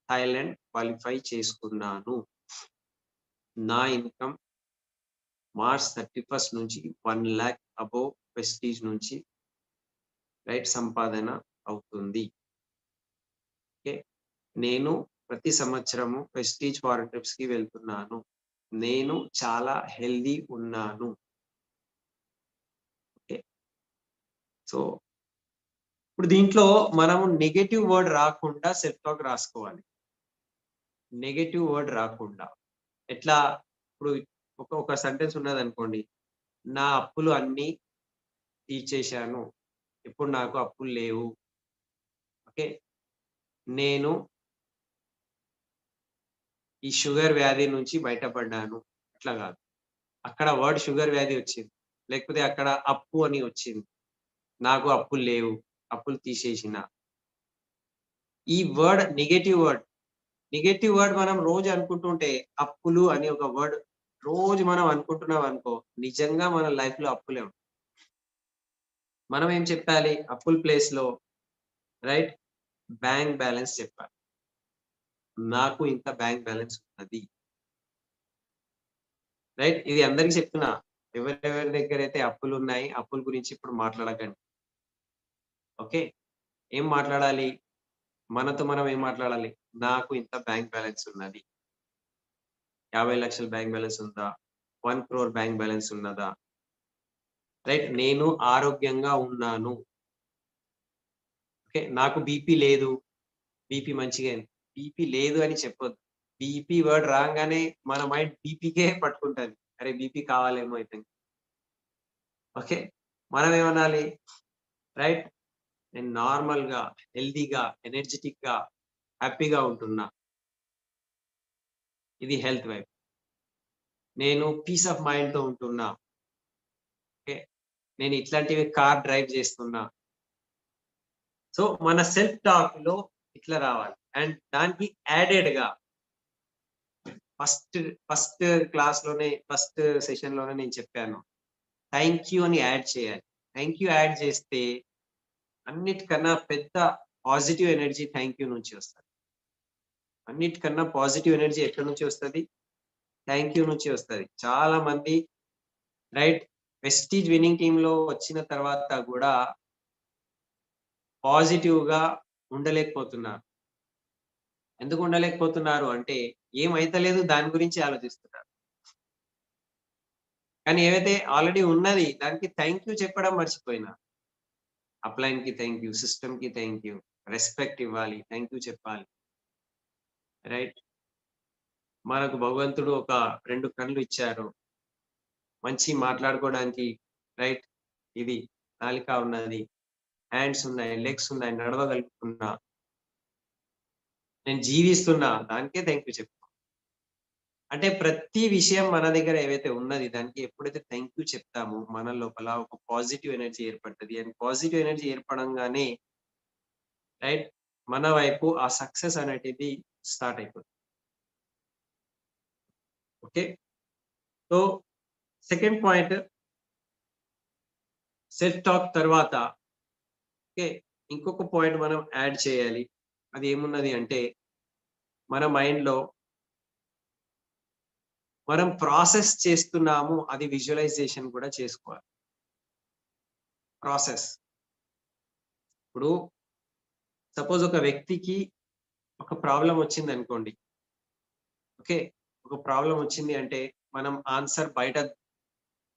థాయిలాండ్ క్వాలిఫై చేసుకున్నాను. నా ఇన్కమ్ మార్చ్ 31 నుంచి 1,00,000 అబోవ్ ప్రెస్టీజ్ నుంచి రైట్ సంపాదన అవుతుంది. ఓకే. నేను ప్రతి సంవత్సరము ప్రెస్టీజ్ ఫారెన్ ట్రిప్స్‌కి వెళ్తున్నాను. నేను చాలా హెల్తీ ఉన్నాను. ఓకే. సో, ఇప్పుడు దీంట్లో మనము నెగెటివ్ వర్డ్ రాకుండా సెల్ఫ్ టాక్ రాసుకోవాలి. నెగెటివ్ వర్డ్ రాకుండా. ఎట్లా ఇప్పుడు ఒక సెంటెన్స్ ఉన్నదనుకోండి. నా అప్పులు అన్నీ తీర్చేశాను. ఇప్పుడు నాకు అప్పులు లేవు. ఓకే. నేను ఈ షుగర్ వ్యాధి నుంచి బయటపడ్డాను. అట్లా గాదు. అక్కడ వర్డ్ షుగర్ వ్యాధి వచ్చింది. లేకపోతే అక్కడ అప్పు అని వచ్చింది. నాకు అప్పులు లేవు. అప్పులు తీసేసిన. ఈ word negative word. Negative word మనం రోజు అనుకుంటుంటే అప్పులు అని ఒక వర్డ్ రోజు మనం అనుకుంటున్నాం అనుకో, నిజంగా మన లైఫ్‌లో అప్పులే ఉంటాయి. మనం ఏం చెప్పాలి? అప్పుల ప్లేస్‌లో రైట్ బ్యాంక్ బ్యాలెన్స్ చెప్పాలి. నాకు ఇంత బ్యాంక్ బ్యాలెన్స్ ఉన్నది. రైట్. ఇది అందరికి చెప్తున్నా. ఎవరెవరి దగ్గరైతే అప్పులున్నాయి, అప్పుల గురించి ఇప్పుడు మాట్లాడకండి. ఓకే. ఏం మాట్లాడాలి? మనతో మనం ఏం మాట్లాడాలి? నాకు ఇంత బ్యాంక్ బ్యాలెన్స్ ఉన్నది. 50,00,000 బ్యాంక్ బ్యాలెన్స్ ఉందా? 1,00,00,000 బ్యాంక్ బ్యాలెన్స్ ఉన్నదా? రైట్. నేను ఆరోగ్యంగా ఉన్నాను. ఓకే. నాకు బీపీ లేదు. బీపీ మంచిగా అయింది. బీపీ లేదు అని చెప్పొద్దు. బీపీ వర్డ్ రాంగానే మన మైండ్ బీపీకే పట్టుకుంటది. అరే! బీపీ కావాలేమో అయితే. ఓకే. మనం ఏమనాలి? రైట్. నేను నార్మల్‌గా, హెల్తీగా, ఎనర్జిటిక్‌గా, హ్యాపీగా ఉంటున్నా. ఇది హెల్త్ వైపు. నేను పీస్ ఆఫ్ మైండ్‌తో ఉంటున్నా. ఓకే. నేను ఇట్లాంటివి కార్ డ్రైవ్ చేస్తున్నా. సో, మన సెల్ఫ్ టాక్‌లో ఇట్లా రావాలి. అండ్ దానికి యాడెడ్‌గా ఫస్ట్ ఫస్ట్ ఫస్ట్ సెషన్‌లోనే నేను చెప్పాను. థాంక్ యూ అని యాడ్ చేయాలి. థాంక్ యూ యాడ్ చేస్తే అన్నిటికన్నా పెద్ద పాజిటివ్ ఎనర్జీ థాంక్ యూ నుంచి వస్తది. అన్నిటికన్నా పాజిటివ్ ఎనర్జీ ఎక్కడి నుంచి వస్తది? థాంక్ యూ నుంచి వస్తది. చాలా మంది రైట్ వెస్టీజ్ విన్నింగ్ టీమ్‌లో వచ్చిన తర్వాత గూడా పాజిటివ్‌గా ఉండలేకపోతున్నారు. ఎందుకు ఉండలేకపోతున్నారు అంటే ఏమైతలేదు దాని గురించి ఆలోచిస్తున్నారు. కానీ ఏవైతే ఆల్రెడీ ఉన్నది దానికి థాంక్ యూ చెప్పడం మర్చిపోయినారు. అప్‌లైన్‌కి థాంక్ యూ, సిస్టమ్‌కి థాంక్ యూ, రెస్పెక్ట్ ఇవ్వాలి, థాంక్ యూ చెప్పాలి. రైట్. మనకు భగవంతుడు ఒక 2 కళ్ళు ఇచ్చారు. మంచి మాట్లాడుకోవడానికి రైట్. ఇది నాలిక ఉన్నది. హ్యాండ్స్ ఉన్నాయి, లెగ్స్ ఉన్నాయి, నడవగలుగుతున్నా. నేను జీవిస్తున్నా. దానికే థాంక్ యూ చెప్తాం. అంటే ప్రతి విషయం మన దగ్గర ఏవైతే ఉన్నది దానికి ఎప్పుడైతే థాంక్ యూ చెప్తామో మన లోపల ఒక పాజిటివ్ ఎనర్జీ ఏర్పడతది. అండ్ పాజిటివ్ ఎనర్జీ ఏర్పడంగానే రైట్ మన వైపు ఆ సక్సెస్ అనేటిది స్టార్ట్ అయిపోతుంది. Okay. So, second point self talk తర్వాత ఓకే. ఇంకొక పాయింట్ మనం యాడ్ చేయాలి. అది ఏమున్నది అంటే మన మైండ్‌లో మనం ప్రాసెస్ చేస్తున్నాము. అది విజువలైజేషన్ కూడా చేసుకోవాలి. ప్రాసెస్. ఇప్పుడు సపోజ్ ఒక వ్యక్తికి ఒక ప్రాబ్లమ్ వచ్చిందనుకోండి. ఓకే. ఒక ప్రాబ్లమ్ వచ్చింది అంటే మనం ఆన్సర్ బయట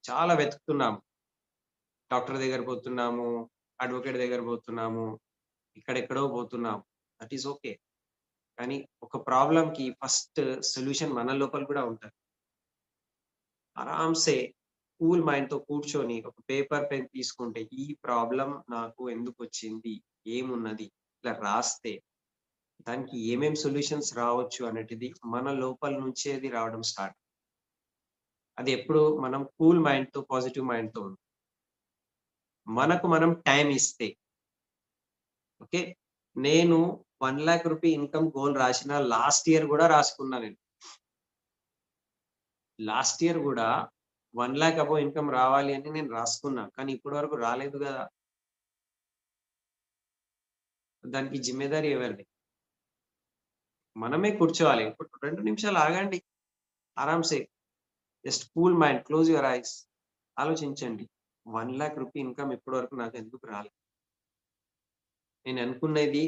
చాలా వెతుకుతున్నాము. డాక్టర్ దగ్గర పోతున్నాము, అడ్వొకేట్ దగ్గర పోతున్నాము, ఇక్కడెక్కడో పోతున్నాము. That is okay. కానీ ఒక ప్రాబ్లమ్‌కి ఫస్ట్ సొల్యూషన్ మన లోపల కూడా ఉంటది. ఆరాంసే కూల్ మైండ్‌తో కూర్చొని ఒక పేపర్, పెన్ తీసుకుంటే ఈ ప్రాబ్లమ్ నాకు ఎందుకొచ్చింది? ఏమున్నది? ఇట్లా రాస్తే దానికి ఏమేం సొల్యూషన్స్ రావచ్చు అనేటిది మన లోపల నుంచే అది రావడం స్టార్ట్. అది ఎప్పుడు మనం కూల్ మైండ్‌తో, పాజిటివ్ మైండ్‌తో మనకు మనం టైమ్ ఇస్తే. ఓకే. నేను 1,00,000 రూపీ ఇన్‌కమ్ గోల్ రాసిన లాస్ట్ ఇయర్ గూడా రాసుకున్నా నేను. లాస్ట్ ఇయర్ గూడా 1,00,000 అబోవ్ ఇన్‌కమ్ రావాలి అని నేను రాసుకున్నా. కానీ ఇప్పటి వరకు రాలేదు గదా! దానికి జిమ్మేదారీ ఎవరిది? మనమే కూర్చోవాలి. ఇప్పుడు 2 నిమిషాలు ఆగండి. ఆరాంసే. Just cool mind, close your eyes. ఆలోచించండి. 1,00,000 రూపీ ఇన్‌కమ్ ఇప్పటి వరకు నాకు ఎందుకు రాలేదు? నేను అనుకున్నది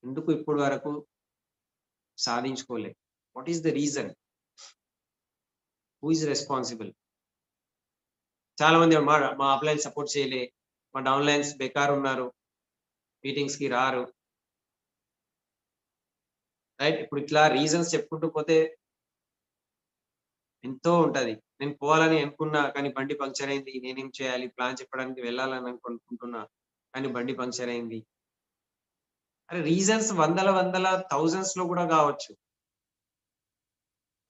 ఎందుకు ఇప్పటి వరకు సాధించుకోలే? What is the reason? Who is responsible? చాలా మంది మా అప్‌లైన్స్ సపోర్ట్ చేయలే. మా డౌన్‌లైన్స్ బేకారున్నారు. మీటింగ్స్‌కి రారు. రైట్? ఇప్పుడు ఇట్లా రీజన్స్ చెప్పుకుంటూ పోతే ఎంతో ఉంటది. నేను పోవాలని అనుకున్నా, కానీ బండి పంక్చర్ అయింది. నేనేం చేయాలి? ప్లాన్ చెప్పడానికి వెళ్ళాలని అనుకుంటున్నా, కానీ బండి పంక్చర్ అయింది. అరే రీజన్స్ వందల, వందల, థౌసండ్స్‌లో కూడా కావచ్చు.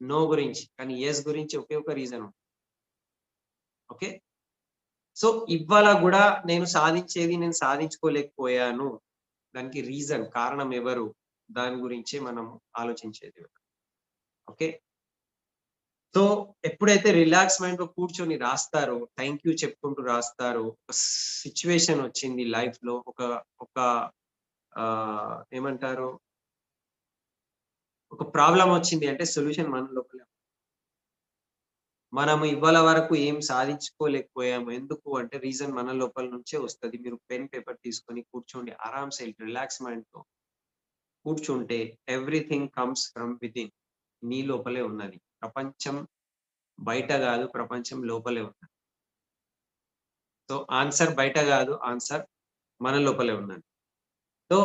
నో గురించి. కానీ యెస్ గురించి ఒకే ఒక రీజన్. ఓకే. సో, ఇవాళ గూడా నేను సాధించుకోలేకపోయాను. దానికి రీజన్, కారణం ఎవరు? దాని గురించే మనం ఆలోచించేది. ఓకే. సో, ఎప్పుడైతే రిలాక్స్ మైండ్‌లో కూర్చొని రాస్తారో, థాంక్ యూ చెప్పుకుంటూ రాస్తారో, ఒక సిట్యుయేషన్ వచ్చింది లైఫ్‌లో, ఒక ఒక ఏమంటారు? ఒక ప్రాబ్లమ్ వచ్చింది అంటే సొల్యూషన్ మన లోపలే. మనము ఇవాళ వరకు ఏం సాధించుకోలేకపోయాము. ఎందుకు అంటే రీజన్ మన లోపల నుంచే వస్తది. మీరు పెన్, పేపర్ తీసుకొని కూర్చోండి. ఆరామ్‌సే రిలాక్స్ మైండ్‌తో కూర్చుంటే ఎవ్రీథింగ్ కమ్స్ ఫ్రమ్ వితిన్. నీ లోపలే ఉన్నది. ప్రపంచం బయట గాదు. ప్రపంచం లోపలే ఉన్నది. సో, ఆన్సర్ బయట గాదు. ఆన్సర్ మన లోపలే ఉన్నది. సో,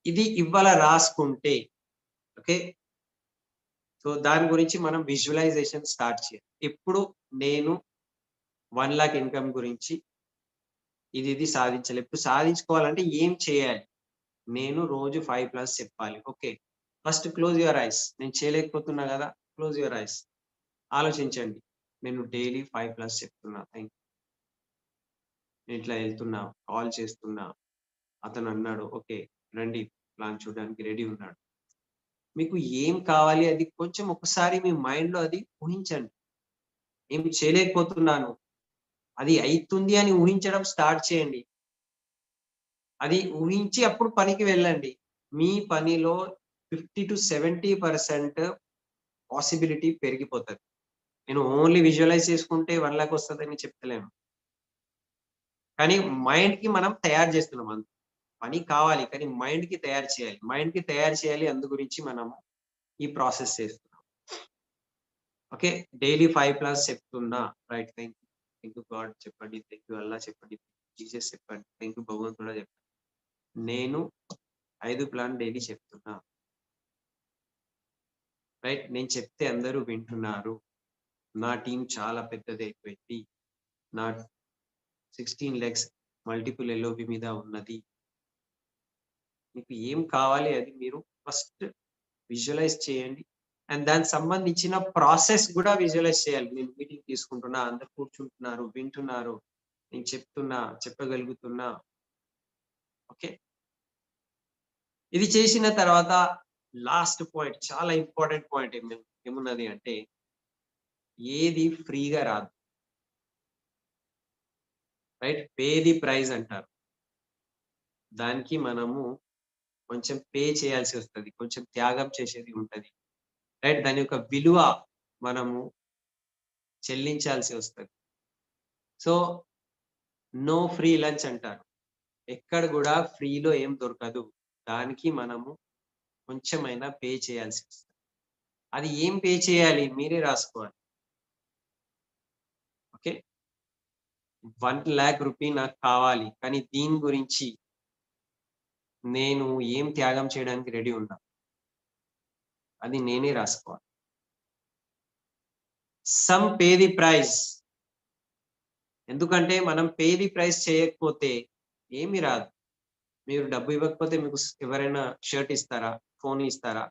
ఇది ఇవ్వాళ రాసుకుంటే ఓకే. సో, దాని గురించి మనం విజువలైజేషన్ స్టార్ట్ చేయాలి. ఇప్పుడు నేను 1,00,000 ఇన్‌కమ్ గురించి ఇది సాధించాలి. ఇప్పుడు సాధించుకోవాలంటే ఏం చేయాలి? నేను రోజు 5+ చెప్పాలి. Okay. First close your ice. నేను చేయలేకపోతున్నా గదా! Close your eyes. ఆలోచించండి. నేను డైలీ 5+ చెప్తున్నా. నేను ఇట్లా ఎళ్తున్నా, కాల్ చేస్తున్నా. అతనన్నాడు, "ఓకే. రండి ప్లాన్ చూడడానికి" రెడీ ఉన్నాడు. మీకు ఏం కావాలి అది కొంచెం ఒకసారి మీ మైండ్‌లో అది ఊహించండి. ఏమి చేయలేకపోతున్నాను. అది అయితుంది అని ఊహించడం స్టార్ట్ చేయండి. అది ఊహించి అప్పుడు పనికి వెళ్ళండి. మీ పనిలో 50-70% పాసిబిలిటీ పెరిగిపోతది. నేను ఓన్లీ విజువలైజ్ చేసుకుంటే 1,00,000 వస్తదని చెప్తలేను. కానీ మైండ్‌కి మనం తయారు చేస్తున్నాం అంతే. పని కావాలి కానీ మైండ్‌కి తయారు చేయాలి. మైండ్‌కి తయారు చేయాలి. అందు గురించి మనము ఈ ప్రాసెస్ చేస్తున్నాం. ఓకే. డైలీ 5+ చెప్తున్నా. రైట్. థాంక్ యూ గాడ్ చెప్పండి. థాంక్ యూ అల్లా చెప్పండి. జీసస్ చెప్పండి. థాంక్ యూ భగవంతుడా చెప్పండి. నేను 5 ప్లాన్ డైలీ చెప్తున్నా. రైట్. నేను చెప్తే అందరూ వింటున్నారు. నా టీమ్ చాలా పెద్దదైపోయింది. నా 16 లెగ్స్ మల్టిపుల్ ఎల్‌ఓబి మీద ఉన్నది. మీకు ఏం కావాలి అది మీరు ఫస్ట్ విజువలైజ్ చేయండి. అండ్ దానికి సంబంధించిన ప్రాసెస్ గూడా విజువలైజ్ చేయాలి. నేను మీటింగ్ తీసుకుంటున్నా, అందరూ కూర్చుంటున్నారు, వింటున్నారు. నేను చెప్తున్నా, చెప్పగలుగుతున్నా. ఓకే. ఇది చేసిన తర్వాత లాస్ట్ పాయింట్, చాలా ఇంపార్టెంట్ పాయింట్ ఏమున్నది అంటే ఏది ఫ్రీగా రాదు. రైట్? పే ది ప్రైస్ అంటారు. దానికి మనము కొంచెం పే చేయాల్సి వస్తది. కొంచెం త్యాగం చేసేది ఉంటది. రైట్? దాని యొక్క విలువ మనము చెల్లించాల్సి వస్తది. సో, నో ఫ్రీ లంచ్ అంటారు. ఎక్కడ గూడా ఫ్రీలో ఏం దొరకదు. దానికి మనము కొంచెమైనా పే చేయాల్సి వస్తది. అది ఏం పే చేయాలి? మీరే రాసుకోవాలి. ఓకే. 1,00,000 రూపీ నాకు కావాలి. కానీ దీని గురించి నేను ఏం త్యాగం చేయడానికి రెడీ ఉన్నా. అది నేనే రాసుకోవాలి. Some pay the price. ఎందుకంటే మనం పే ది ప్రైస్ చేయకపోతే ఏమి రాదు. మీరు డబ్బు ఇవ్వకపోతే మీకు ఎవరైనా షర్ట్ ఇస్తారా? ఫోన్ ఇస్తారా?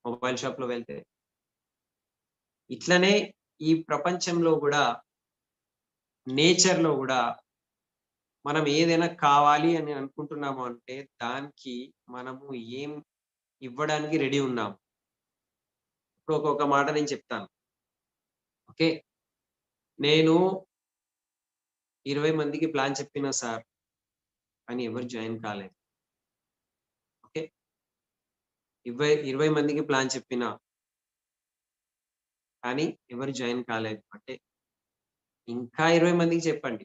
మొబైల్ షాప్‌లో వెళ్తే. ఇట్లనే ఈ ప్రపంచంలో గూడా, నేచర్‌లో గూడా మనం ఏదైనా కావాలి అని అనుకుంటున్నాము అంటే, దానికి మనము ఏం ఇవ్వడానికి రెడీ ఉన్నాం. ఇప్పుడు ఒకొక్క మాట నేను చెప్తాను. ఓకే. నేను 20 మందికి ప్లాన్ చెప్పినా సార్. కానీ ఎవరు జాయిన్ కాలేదు. ఓకే. 20 మందికి ప్లాన్ చెప్పినా. కానీ ఎవరు జాయిన్ కాలేదు. అంటే ఇంకా 20 మందికి చెప్పండి.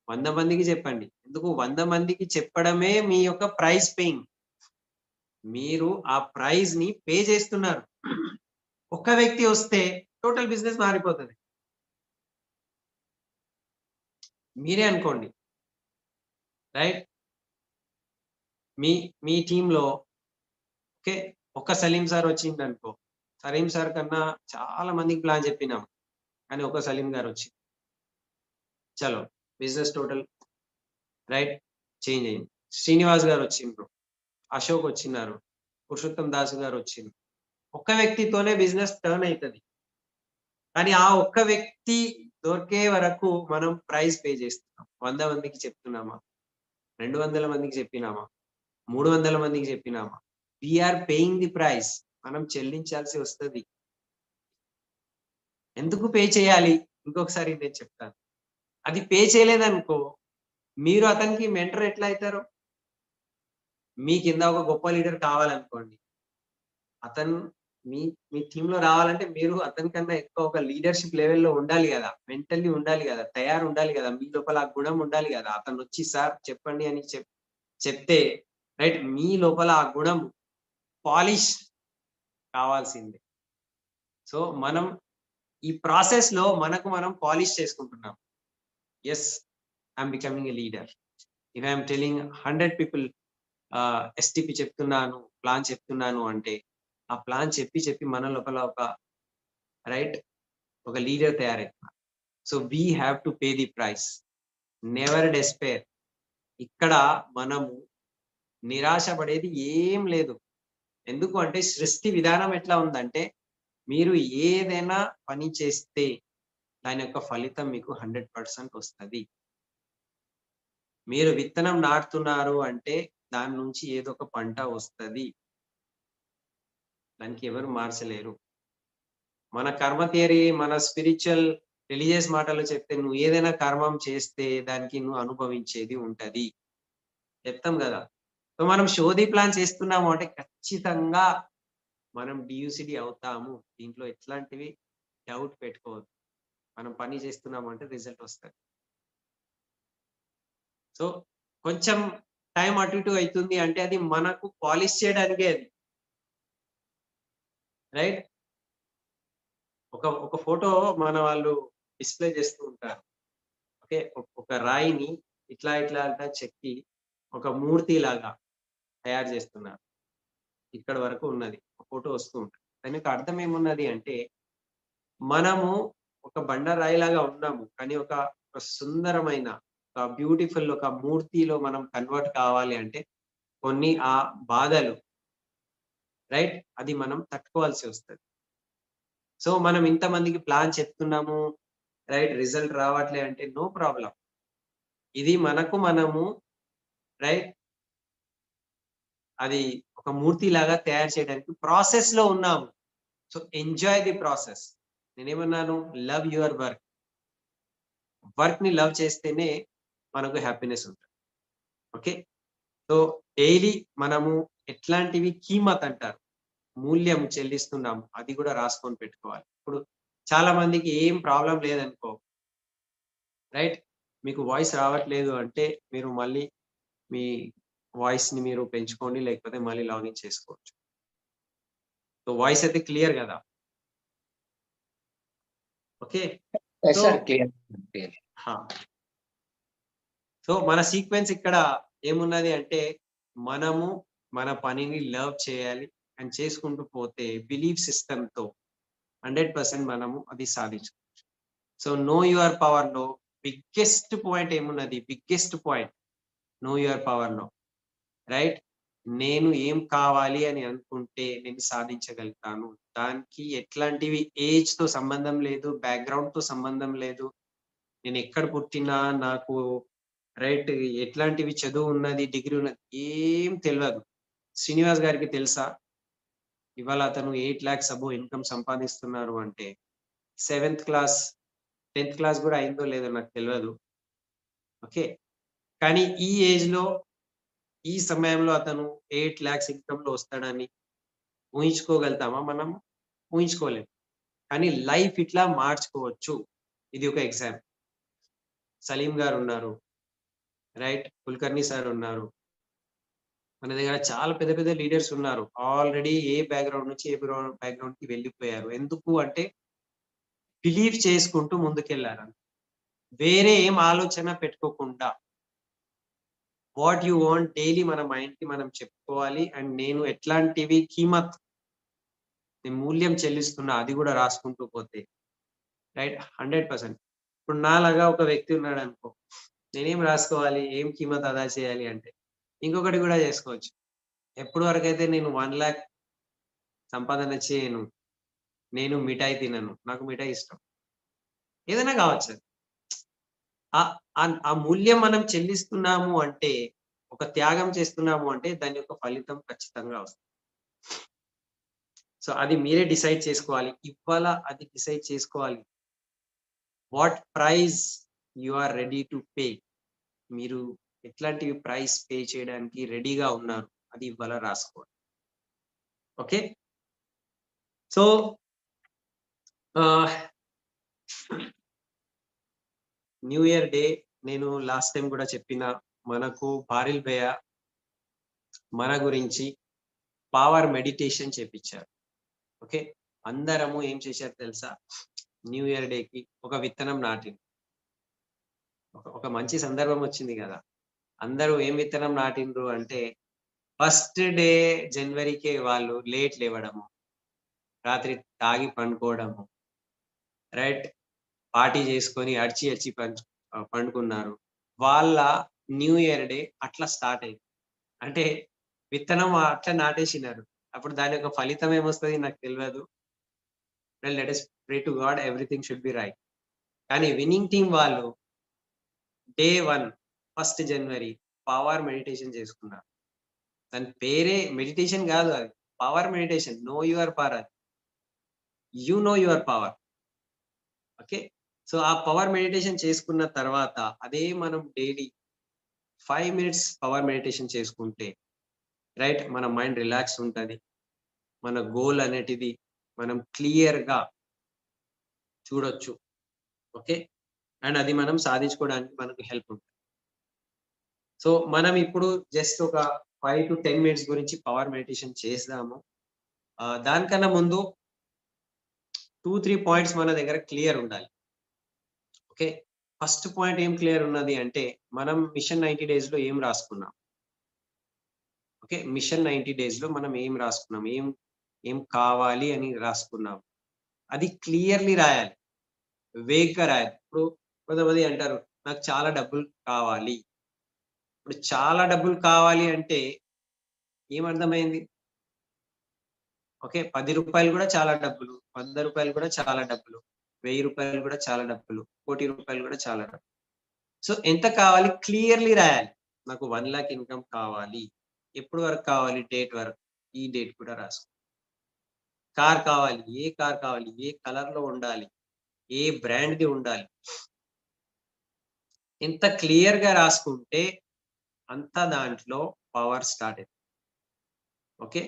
100 మందికి చెప్పండి. ఎందుకు 100 మందికి చెప్పడమే మీ యొక్క ప్రైజ్ పేయింగ్. మీరు ఆ ప్రైజ్‌ని పే చేస్తున్నారు. ఒక్క వ్యక్తి వస్తే టోటల్ బిజినెస్ మారిపోతది. మీరే అనుకోండి. రైట్? మీ మీ టీమ్‌లో ఓకే. ఒక్క సలీం సార్ వచ్చిండనుకో. సలీం సార్ కన్నా చాలా మందికి ప్లాన్ చెప్పినాం. కానీ ఒక్క సలీం గారొచ్చింది. చలో బిజినెస్ టోటల్ రైట్ చేంజ్ అయింది. శ్రీనివాస్ గారొచ్చిండ్రు. అశోక్ వచ్చినారు. పురుషోత్తం దాస్ గారొచ్చిండ్రు. ఒక్క వ్యక్తితోనే బిజినెస్ టర్న్ అయితది. కానీ ఆ ఒక్క వ్యక్తి దొరికే వరకు మనం ప్రైస్ పే చేస్తున్నాం. 100 మందికి చెప్తున్నామా? 200 మందికి చెప్పినామా? 300 మందికి చెప్పినామా? We are paying the price. మనం చెల్లించాల్సి వస్తది. ఎందుకు పే చేయాలి? ఇంకొకసారి నేను చెప్తాను. అది పే చేయలేదనుకో, మీరు అతనికి మెంటర్ ఎట్లా అయితారు? మీ కింద ఒక గొప్ప లీడర్ కావాలనుకోండి. అతను మీ మీ టీమ్‌లో రావాలంటే మీరు అతనికన్నా ఎక్కువ ఒక లీడర్‌షిప్ లెవెల్‌లో ఉండాలి గదా! మెంటల్లీ ఉండాలి గదా! తయారుండాలి గదా! మీ లోపల ఆ గుణం ఉండాలి గదా! అతనొచ్చి సార్ చెప్పండి అని చెప్తే రైట్ మీ లోపల ఆ గుణం పాలిష్ కావాల్సిందే. సో, మనం ఈ ప్రాసెస్‌లో మనకు మనం పాలిష్ చేసుకుంటున్నాం. Yes, I'm becoming a leader. If I'm telling 100 people STP చెప్తున్నాను, ప్లాన్ చెప్తున్నాను అంటే, ఆ ప్లాన్ చెప్పి మన లోపల ఒక రైట్ ఒక లీడర్ తయారైతున్నారు. So, we have to pay the price. Never despair. ఇక్కడ మనము నిరాశ పడేది ఏం లేదు. ఎందుకు అంటే సృష్టి విధానం ఎట్లా ఉందంటే, మీరు ఏదైనా పని చేస్తే దాని యొక్క ఫలితం మీకు 100% వస్తది. మీరు విత్తనం నాటుతున్నారు అంటే దాని నుంచి ఏదో ఒక పంట వస్తది. దానికి ఎవరు మార్చలేరు. మన కర్మ థియరీ, మన స్పిరిచ్యువల్ రిలీజియస్ మాటల్లో చెప్తే నువ్వు ఏదైనా కర్మం చేస్తే దానికి నువ్వు అనుభవించేది ఉంటది. చెప్తాం గదా! సో, మనం షోది ప్లాన్ చేస్తున్నాము అంటే ఖచ్చితంగా మనం డీయూసీడీ అవుతాము. దీంట్లో ఎట్లాంటివి డౌట్ పెట్టుకోవద్దు. మనం పని చేస్తున్నాము అంటే రిజల్ట్ వస్తది. సో, కొంచెం టైం అటు ఇటు అయితుంది అంటే అది మనకు పాలిష్ చేయడానికే అది. రైట్? ఒక ఫోటో మన వాళ్ళు డిస్‌ప్లే చేస్తూ ఉంటారు. ఓకే. ఒక రాయిని ఇట్లా అంతా చెక్కి ఒక మూర్తిలాగా తయారు చేస్తున్నారు. ఇక్కడి వరకు ఉన్నది. ఒక ఫోటో వస్తూ ఉంటది. దాని యొక్క అర్థం ఏమున్నది అంటే, మనము ఒక బండరాయిలాగా ఉన్నాము. కానీ ఒక సుందరమైన, ఒక బ్యూటిఫుల్ ఒక మూర్తిలో మనం కన్వర్ట్ కావాలి అంటే, కొన్ని ఆ బాధలు రైట్? అది మనం తట్టుకోవాల్సి వస్తది. సో, మనం ఇంతమందికి ప్లాన్ చెప్తున్నాము. రైట్? రిజల్ట్ రావట్లే అంటే నో ప్రాబ్లమ్. ఇది మనకు మనము రైట్? అది ఒక మూర్తిలాగా తయారు చేయడానికి ప్రాసెస్‌లో ఉన్నాము. So, enjoy the process. నేనేమన్నాను? Love your work. వర్క్‌ని లవ్ చేస్తేనే మనకు హ్యాపీనెస్ ఉంటది. ఓకే. సో, డైలీ మనము ఎట్లాంటివి కీమత్ అంటారు. మూల్యం చెల్లిస్తున్నాము. అది కూడా రాసుకొని పెట్టుకోవాలి. ఇప్పుడు చాలా మందికి ఏం ప్రాబ్లమ్ లేదనుకో రైట్? మీకు వాయిస్ రావట్లేదు అంటే మీరు మళ్ళీ మీ వాయిస్‌ని మీరు పెంచుకోండి. లేకపోతే మళ్ళీ లాగిన్ చేసుకోవచ్చు. సో, వాయిస్ అయితే క్లియర్ గదా! Okay. Yes so sir. Clear. Clear. హా! సో, మన సీక్వెన్స్ ఇక్కడ ఏమున్నది అంటే, మనము మన పనిని లవ్ చేయాలి. అండ్ చేసుకుంటూ పోతే బిలీఫ్ సిస్టమ్‌తో 100% మనము అది సాధించవచ్చు. సో, నో యువర్ పవర్‌లో బిగ్గెస్ట్ పాయింట్ ఏమున్నది? బిగ్గెస్ట్ పాయింట్ నో యువర్ పవర్‌లో రైట్? నేను ఏం కావాలి అని అనుకుంటే నేను సాధించగలుగుతాను. దానికి ఎట్లాంటివి ఏజ్‌తో సంబంధం లేదు. బ్యాక్‌గ్రౌండ్‌తో సంబంధం లేదు. నేనెక్కడ పుట్టినా, నాకు రైట్ ఎట్లాంటివి చదువున్నది, డిగ్రీ ఉన్నది ఏం తెలవదు. శ్రీనివాస్ గారికి తెలుసా? ఇవాళ అతను 8,00,000 అబోవ్ ఇన్‌కమ్ సంపాదిస్తున్నారు అంటే, సెవెంత్ క్లాస్, 10థ్ క్లాస్ గూడా అయిందో లేదో నాకు తెలవదు. ఓకే. కానీ ఈ ఏజ్‌లో, ఈ సమయంలో అతను 8,00,000 ఇన్‌కమ్‌లో వస్తాడని ఊహించుకోగలుగుతామా మనం? ఊహించుకోలేం. కానీ లైఫ్ ఇట్లా మార్చుకోవచ్చు. ఇది ఒక ఎగ్జాంపుల్. సలీం గారు ఉన్నారు, రైట్? కుల్కర్ణి సార్ ఉన్నారు. మన దగ్గర చాలా పెద్ద పెద్ద లీడర్స్ ఉన్నారు. ఆల్రెడీ ఏ బ్యాక్‌గ్రౌండ్ నుంచి ఏ బ్యాక్‌గ్రౌండ్‌కి వెళ్ళిపోయారు. ఎందుకు అంటే బిలీవ్ చేసుకుంటూ ముందుకెళ్లారు. వేరే ఏం ఆలోచన పెట్టుకోకుండా వాట్ యూ వాంట్ డైలీ మన మైండ్‌కి మనం చెప్పుకోవాలి. అండ్ నేను ఎట్లాంటివి కీమత్ నేను మూల్యం చెల్లిస్తున్నా అది కూడా రాసుకుంటూ పోతే రైట్ 100%. ఇప్పుడు నాలాగా ఒక వ్యక్తి ఉన్నాడనుకో, నేనేం రాసుకోవాలి? ఏం కీమత్ అదా చేయాలి అంటే, ఇంకొకటి కూడా చేసుకోవచ్చు. ఎప్పటి వరకైతే నేను 1,00,000 సంపాదన చేయను, నేను మిఠాయి తినను. నాకు మిఠాయి ఇష్టం. ఏదైనా కావచ్చు అది. ఆ మూల్యం మనం చెల్లిస్తున్నాము అంటే, ఒక త్యాగం చేస్తున్నాము అంటే దాని యొక్క ఫలితం ఖచ్చితంగా వస్తుంది. సో, అది మీరే డిసైడ్ చేసుకోవాలి. ఇవాళ అది డిసైడ్ చేసుకోవాలి. What price you are ready to pay. మీరు ఎట్లాంటి ప్రైస్ పే చేయడానికి రెడీగా ఉన్నారు. అది ఇవాళ రాసుకోవాలి. ఓకే. సో, ఆహ్, న్యూ ఇయర్ డే నేను లాస్ట్ టైమ్ కూడా చెప్పిన, మనకు బారిల్ భయ్య మన గురించి పవర్ మెడిటేషన్ చేపిచ్చారు. ఓకే. అందరము ఏం చేశారు తెలుసా? న్యూ ఇయర్ డేకి ఒక విత్తనం నాటిండ్రు. ఒక మంచి సందర్భం వచ్చింది గదా! అందరూ ఏం విత్తనం నాటిండ్రు అంటే, ఫస్ట్ డే జనవరికే వాళ్ళు లేట్ లేవడము, రాత్రి తాగి పండుకోవడము, రైట్? పార్టీ చేసుకొని అరిచి అరిచి పండుకున్నారు. వాళ్ళ న్యూ ఇయర్ డే అట్లా స్టార్ట్ అయింది. అంటే విత్తనం అట్లా నాటేసినారు. అప్పుడు దాని యొక్క ఫలితం ఏమొస్తది నాకు తెలవదు. Well let us pray to God everything should be right. కానీ విన్నింగ్ టీమ్ వాళ్ళు day 1 first January power meditation చేసుకున్నారు. దాని పేరే మెడిటేషన్ గాదు అది. Power meditation. Know your power. You know your power. Okay. So, ఆ పవర్ మెడిటేషన్ చేసుకున్న తర్వాత అదే మనం డైలీ 5 మినిట్స్ పవర్ మెడిటేషన్ చేసుకుంటే రైట్? మన మైండ్ రిలాక్స్ ఉంటది. మన గోల్ అనేటిది మనం క్లియర్‌గా చూడొచ్చు. ఓకే. అండ్ అది మనం సాధించుకోవడానికి మనకు హెల్ప్ ఉంటుంది. సో, మనం ఇప్పుడు జస్ట్ ఒక 5-10 మినిట్స్ గురించి పవర్ మెడిటేషన్ చేద్దాము. దానికన్నా ముందు 2, 3 పాయింట్స్ మన దగ్గర క్లియర్ ఉండాలి. ఓకే. ఫస్ట్ పాయింట్ ఏం క్లియర్ ఉన్నది అంటే, మనం మిషన్ 90 డేస్‌లో ఏం రాసుకున్నాం? ఓకే. మిషన్ 90 డేస్‌లో మనం ఏం రాసుకున్నాం? ఏం కావాలి అని రాసుకున్నాం? అది క్లియర్‌లీ రాయాలి. వేగ్‌గా రాయాలి. ఇప్పుడు కొంతమంది అంటారు, నాకు చాలా డబ్బులు కావాలి. ఇప్పుడు చాలా డబ్బులు కావాలి అంటే ఏమర్థమైంది? ఓకే. రూ. 10 కూడా చాలా డబ్బులు. రూ. 100 కూడా చాలా డబ్బులు. రూ. 1000 కూడా చాలా డబ్బులు. రూ. 1,00,00,000 కూడా చాలా డబ్బులు. సో, ఎంత కావాలి క్లియర్‌లీ రాయాలి. నాకు 1,00,000 ఇన్‌కమ్ కావాలి. ఎప్పటి వరకు కావాలి? డేట్ వరకు. ఈ డేట్ కూడా రాసుకో. కార్ కావాలి. ఏ కార్ కావాలి? ఏ కలర్‌లో ఉండాలి? ఏ బ్రాండ్‌ది ఉండాలి? ఎంత క్లియర్‌గా రాసుకుంటే అంత దాంట్లో పవర్ స్టార్ట్ అయితది. ఓకే.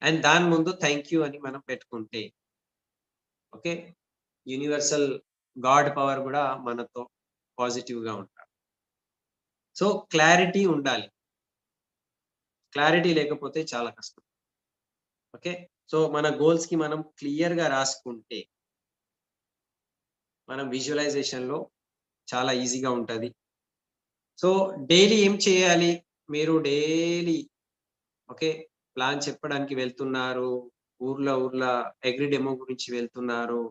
అండ్ దాని ముందు థాంక్ యూ అని మనం పెట్టుకుంటే ఓకే. యూనివర్సల్ గాడ్ పవర్ గూడా మనతో పాజిటివ్‌గా ఉంటారు. సో, క్లారిటీ ఉండాలి. క్లారిటీ లేకపోతే చాలా కష్టం. ఓకే. సో, మన గోల్స్‌కి మనం క్లియర్‌గా రాసుకుంటే, మనం విజువలైజేషన్‌లో చాలా ఈజీగా ఉంటది. సో, డైలీ ఏం చేయాలి? మీరు డైలీ ఓకే. ప్లాన్ చెప్పడానికి వెళ్తున్నారు. ఊర్ల అగ్రి డెమో గురించి వెళ్తున్నారు.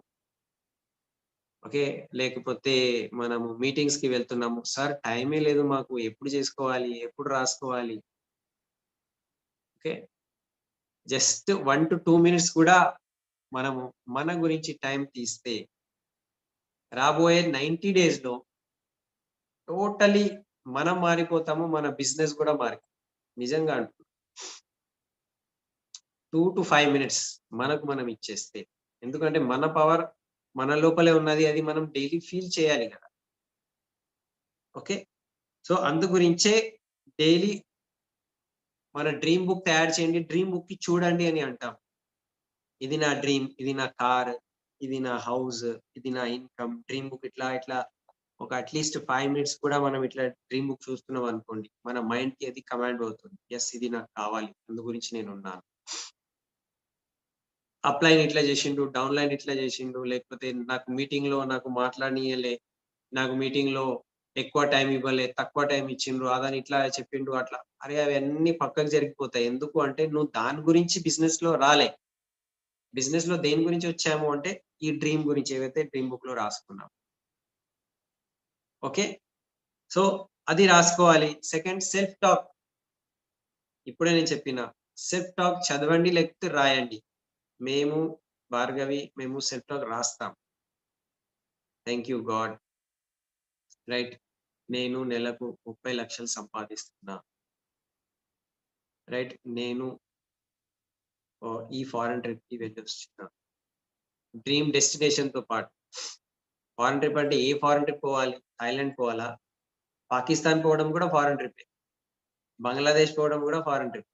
ఓకే. లేకపోతే మనము మీటింగ్స్‌కి వెళ్తున్నాము. సార్ టైమే లేదు మాకు. ఎప్పుడు చేసుకోవాలి? ఎప్పుడు రాసుకోవాలి? ఓకే. జస్ట్ 1-2 మినిట్స్ కూడా మనము మన గురించి టైం తీస్తే రాబోయే 90 డేస్‌లో టోటలీ మనం మారిపోతాము. మన బిజినెస్ కూడా నిజంగా అంటున్నా. 2-5 మినిట్స్ మనకు మనం ఇచ్చేస్తే. ఎందుకంటే మన పవర్ మన లోపలే ఉన్నది. అది మనం డైలీ ఫీల్ చేయాలి గదా! ఓకే. సో, అందు గురించే డైలీ మన డ్రీమ్ బుక్ తయారు చేయండి. డ్రీమ్ బుక్‌కి చూడండి అని అంటాం. ఇది నా డ్రీమ్. ఇది నా కార్. ఇది నా హౌస్, ఇది నా ఇన్కమ్, డ్రీమ్ బుక్ ఇట్లా ఇట్లా ఒక అట్లీస్ట్ 5 మినిట్స్ కూడా మనం ఇట్లా డ్రీమ్ బుక్ చూస్తున్నాం అనుకోండి, మన మైండ్ కి అది కమాండ్ అవుతుంది. ఎస్, ఇది నాకు కావాలి, అందు గురించి నేను ఉన్నాను. అప్ లైన్ ఇట్లా చేసిండు, డౌన్ లైన్ ఇట్లా చేసిండు, లేకపోతే నాకు మీటింగ్ లో నాకు మాట్లాడనీయలే, నాకు మీటింగ్ లో ఎక్కువ టైం ఇవ్వలే, తక్కువ టైం ఇచ్చిండ్రు, అదని ఇట్లా చెప్పిండు అట్లా. అరే అవన్నీ పక్కకు జరిగిపోతాయి. ఎందుకు అంటే నువ్వు దాని గురించి బిజినెస్ లో రాలే. బిజినెస్ లో దేని గురించి వచ్చాము అంటే ఈ డ్రీమ్ గురించి, ఏవైతే డ్రీమ్ బుక్ లో రాసుకున్నాం. ఓకే, సో అది రాసుకోవాలి. Second, self talk. ఇప్పుడే నేను చెప్పిన సెల్ఫ్ టాక్ చదవండి లేకపోతే రాయండి. మేము భార్గవి మేము సెల్ఫ్ టాక్ రాస్తాం. Thank you God, right. నేను నెలకు 30 లక్షలు సంపాదిస్తున్నా, రైట్. నేను ఈ ఫారెన్ ట్రిప్ కి వెళ్ళొస్తున్నా. డ్రీమ్ డెస్టినేషన్ తో పాటు ఫారెన్ ట్రిప్ అంటే ఏ ఫారెన్ ట్రిప్ పోవాలి? థాయిలాండ్ పోవాలా? పాకిస్తాన్ పోవడం కూడా ఫారెన్ ట్రిప్, బంగ్లాదేశ్ పోవడం కూడా ఫారెన్ ట్రిప్.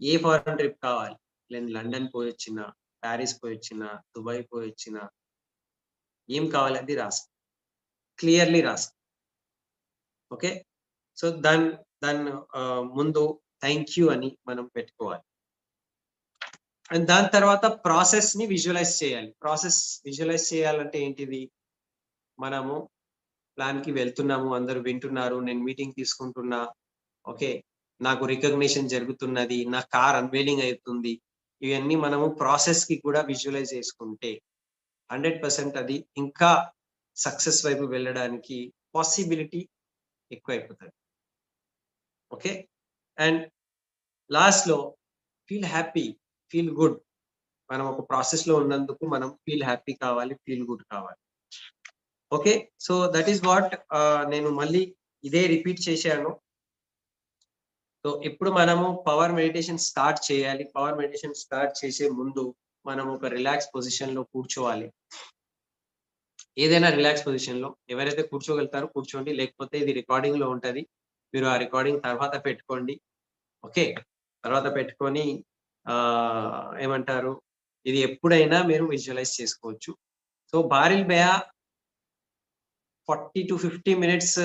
ఏ ఫారెన్ ట్రిప్ కావాలి? నేను లండన్ పోయొచ్చిన, ప్యారిస్ పోయొచ్చిన, దుబాయ్ పోయొచ్చిన, ఏం కావాలి అది రాసు, క్లియర్లీ రాసు. ఓకే, సో దాని దాని ముందు థ్యాంక్ యూ అని మనం పెట్టుకోవాలి. అండ్ దాని తర్వాత ప్రాసెస్ ని విజువలైజ్ చేయాలి. ప్రాసెస్ విజువలైజ్ చేయాలంటే ఏంటిది? మనము ప్లాన్ కి వెళ్తున్నాము, అందరూ వింటున్నారు, నేను మీటింగ్ తీసుకుంటున్నా, ఓకే, నాకు రికగ్నిషన్ జరుగుతున్నది, నా కార్ అన్వెయిలింగ్ అవుతుంది. ఇవన్నీ మనము ప్రాసెస్ కి కూడా విజువలైజ్ చేసుకుంటే 100% అది ఇంకా సక్సెస్ వైపు వెళ్ళడానికి పాసిబిలిటీ ఎక్కువ అయిపోతుంది. ఓకే, అండ్ లాస్ట్ లో ఫీల్ హ్యాపీ, ఫీల్ గుడ్. మనం ఒక ప్రాసెస్ లో ఉన్నందుకు మనం ఫీల్ హ్యాపీ కావాలి, ఫీల్ గుడ్ కావాలి. Okay, so that is what నేను మళ్ళీ ఇదే రిపీట్ చేశాను. సో ఇప్పుడు మనము పవర్ మెడిటేషన్ స్టార్ట్ చేయాలి. పవర్ మెడిటేషన్ స్టార్ట్ చేసే ముందు మనం ఒక రిలాక్స్ పొజిషన్ లో కూర్చోవాలి. ఏదైనా రిలాక్స్ పొజిషన్ లో ఎవరైతే కూర్చోగలుగుతారో కూర్చోండి, లేకపోతే ఇది రికార్డింగ్ లో ఉంటది, మీరు ఆ రికార్డింగ్ తర్వాత పెట్టుకోండి. ఓకే, తర్వాత పెట్టుకొని ఏమంటారు, ఇది ఎప్పుడైనా మీరు విజువలైజ్ చేసుకోవచ్చు. సో బారిల్ బయా 40 to 50 మినిట్స్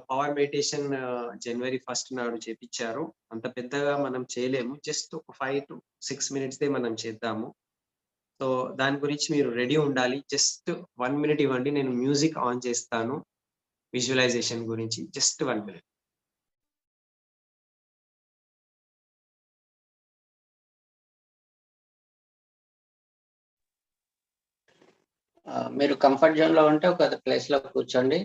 పవర్ మెడిటేషన్ జనవరి 1 నాడు చేపించారు. అంత పెద్దగా మనం చేయలేము, జస్ట్ ఒక 5 to 6 మినిట్స్ దే మనం చేద్దాము. సో దాని గురించి మీరు రెడీ ఉండాలి. జస్ట్ 1 మినిట్ ఇవ్వండి, నేను మ్యూజిక్ ఆన్ చేస్తాను. విజువలైజేషన్ గురించి జస్ట్ 1 మినిట్. మీరు కంఫర్ట్ జోన్ లో ఉంటే ఒక ప్లేస్ లో కూర్చోండి.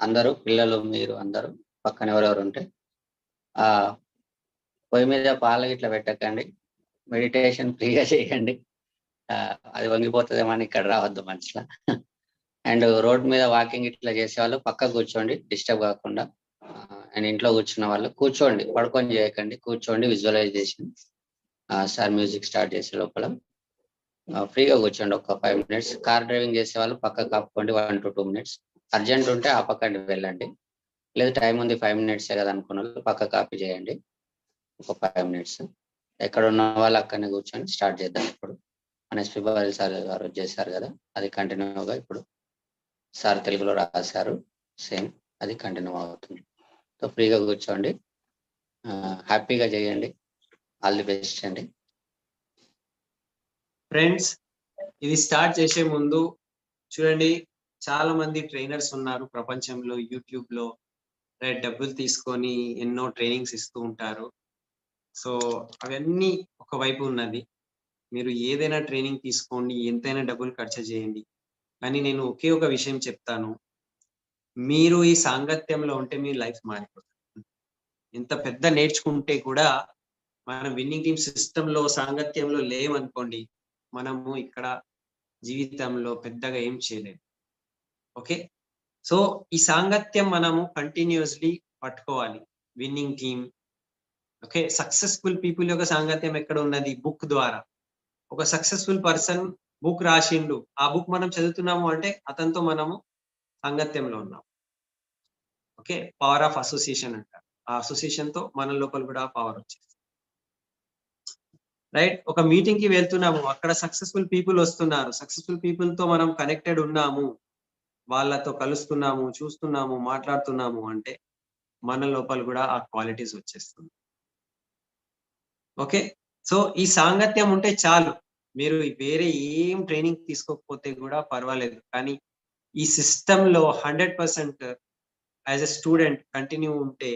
అందరూ పిల్లలు, మీరు అందరూ పక్కన ఎవరెవరు ఉంటే పొయ్యి మీద పాలు ఇట్లా పెట్టకండి. మెడిటేషన్ ఫ్రీగా చేయండి. అది వంగిపోతుందేమో అని ఇక్కడ రావద్దు మనసులో. అండ్ రోడ్ మీద వాకింగ్ ఇట్లా చేసే వాళ్ళు పక్క కూర్చోండి, డిస్టర్బ్ కాకుండా. అండ్ ఇంట్లో కూర్చున్న వాళ్ళు కూర్చోండి, పడుకొని చేయకండి, కూర్చోండి. విజువలైజేషన్ సార్ మ్యూజిక్ స్టార్ట్ చేసే లోపల ఫ్రీగా కూర్చోండి ఒక 5 మినిట్స్. కార్ డ్రైవింగ్ చేసే వాళ్ళు పక్కకు కాపుకోండి 1 to 2 మినిట్స్. అర్జెంట్ ఉంటే ఆ పక్కకి వెళ్ళండి, లేదు టైం ఉంది 5 మినిట్సే కదా అనుకున్న వాళ్ళు పక్క కాపీ చేయండి ఒక 5 మినిట్స్. ఎక్కడ ఉన్న వాళ్ళు అక్కడనే కూర్చొని స్టార్ట్ చేద్దాం. ఇప్పుడు మన ఎస్పీ బాలాజీ సార్ గారు చేశారు కదా, అది కంటిన్యూగా ఇప్పుడు సార్ తెలుగులో రాశారు, సేమ్ అది కంటిన్యూ అవుతుంది. సో ఫ్రీగా కూర్చోండి, హ్యాపీగా చేయండి. ఆల్ ది బెస్ట్ అండి. ఫ్రెండ్స్, ఇది స్టార్ట్ చేసే ముందు చూడండి, చాలా మంది ట్రైనర్స్ ఉన్నారు ప్రపంచంలో, యూట్యూబ్ లో, రైట్, డబ్బులు తీసుకొని ఎన్నో ట్రైనింగ్స్ ఇస్తూ ఉంటారు. సో అవన్నీ ఒకవైపు ఉన్నది. మీరు ఏదైనా ట్రైనింగ్ తీసుకోండి, ఎంతైనా డబ్బులు ఖర్చు చేయండి, కానీ నేను ఒకే ఒక విషయం చెప్తాను, మీరు ఈ సాంగత్యంలో ఉంటే మీ లైఫ్ మారిపోతుంది. ఎంత పెద్ద నేర్చుకుంటే కూడా మనం విన్నింగ్ టీమ్ సిస్టమ్ లో సాంగత్యంలో లేవనుకోండి, మనము ఇక్కడ జీవితంలో పెద్దగా ఏం చేయలేము. ఓకే, సో ఈ సాంగత్యం మనము కంటిన్యూస్లీ పట్టుకోవాలి. Winning team, okay, successful people యొక్క సాంగత్యం ఎక్కడ ఉన్నది? బుక్ ద్వారా. ఒక సక్సెస్ఫుల్ పర్సన్ బుక్ రాసిండు, ఆ బుక్ మనం చదువుతున్నాము అంటే అతనితో మనము సాంగత్యంలో ఉన్నాం. ఓకే, పవర్ ఆఫ్ అసోసియేషన్ అంటారు. ఆ అసోసియేషన్ తో మన లోపల కూడా పవర్ వచ్చేది. రైట్. ఒక మీటింగ్ కి వెళ్తున్నాము, అక్కడ సక్సెస్ఫుల్ పీపుల్ వస్తున్నారు, సక్సెస్ఫుల్ పీపుల్ తో మనం కనెక్టెడ్ ఉన్నాము, వాళ్ళతో కలుస్తున్నాము, చూస్తున్నాము, మాట్లాడుతున్నాము అంటే మన లోపల కూడా ఆ క్వాలిటీస్ వచ్చేస్తుంది. ఓకే. సో ఈ సాంగత్యం ఉంటే చాలు, మీరు వేరే ఏం ట్రైనింగ్ తీసుకోకపోతే కూడా పర్వాలేదు, కానీ ఈ సిస్టమ్ లో 100% యాజ్ ఎ స్టూడెంట్ కంటిన్యూ ఉంటే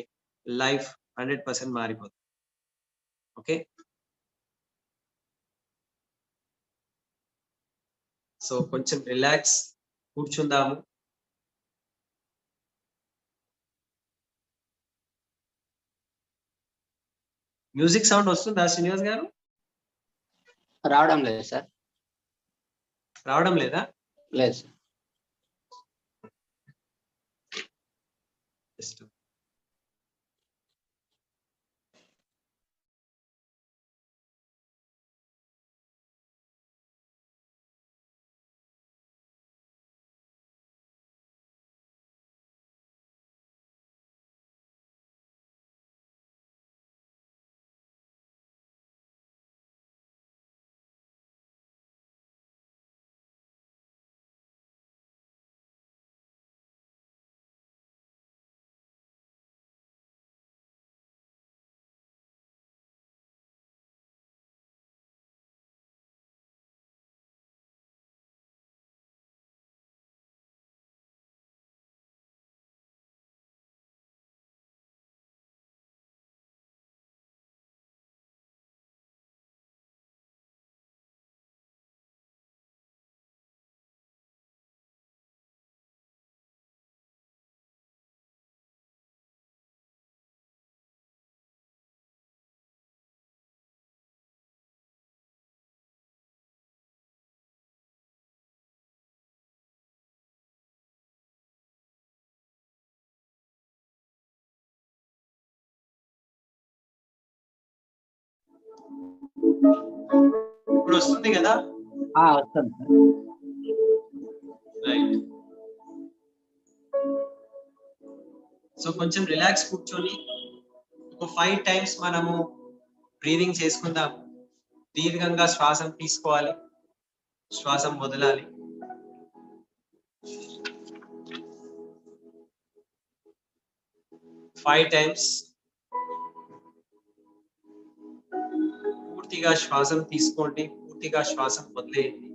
లైఫ్ 100% మారిపోతుంది. ఓకే. సో కొంచెం రిలాక్స్ కూర్చుందాము. మ్యూజిక్ సౌండ్ వస్తుందా శ్రీనివాస్ గారు? రావడం లేదు సార్. రావడం లేదా? లేదు సార్. జస్ట్ ఇప్పుడు వస్తుంది కదా? వస్తుంది సార్. రైట్. సో కొంచెం రిలాక్స్ కూర్చొని ఒక 5 టైమ్స్ మనము బ్రీదింగ్ చేసుకుందాం. దీర్ఘంగా శ్వాసం తీసుకోవాలి, శ్వాసం వదలాలి. 5 టైమ్స్ పూర్తిగా శ్వాసం తీసుకోండి, పూర్తిగా శ్వాసం వదిలేయండి.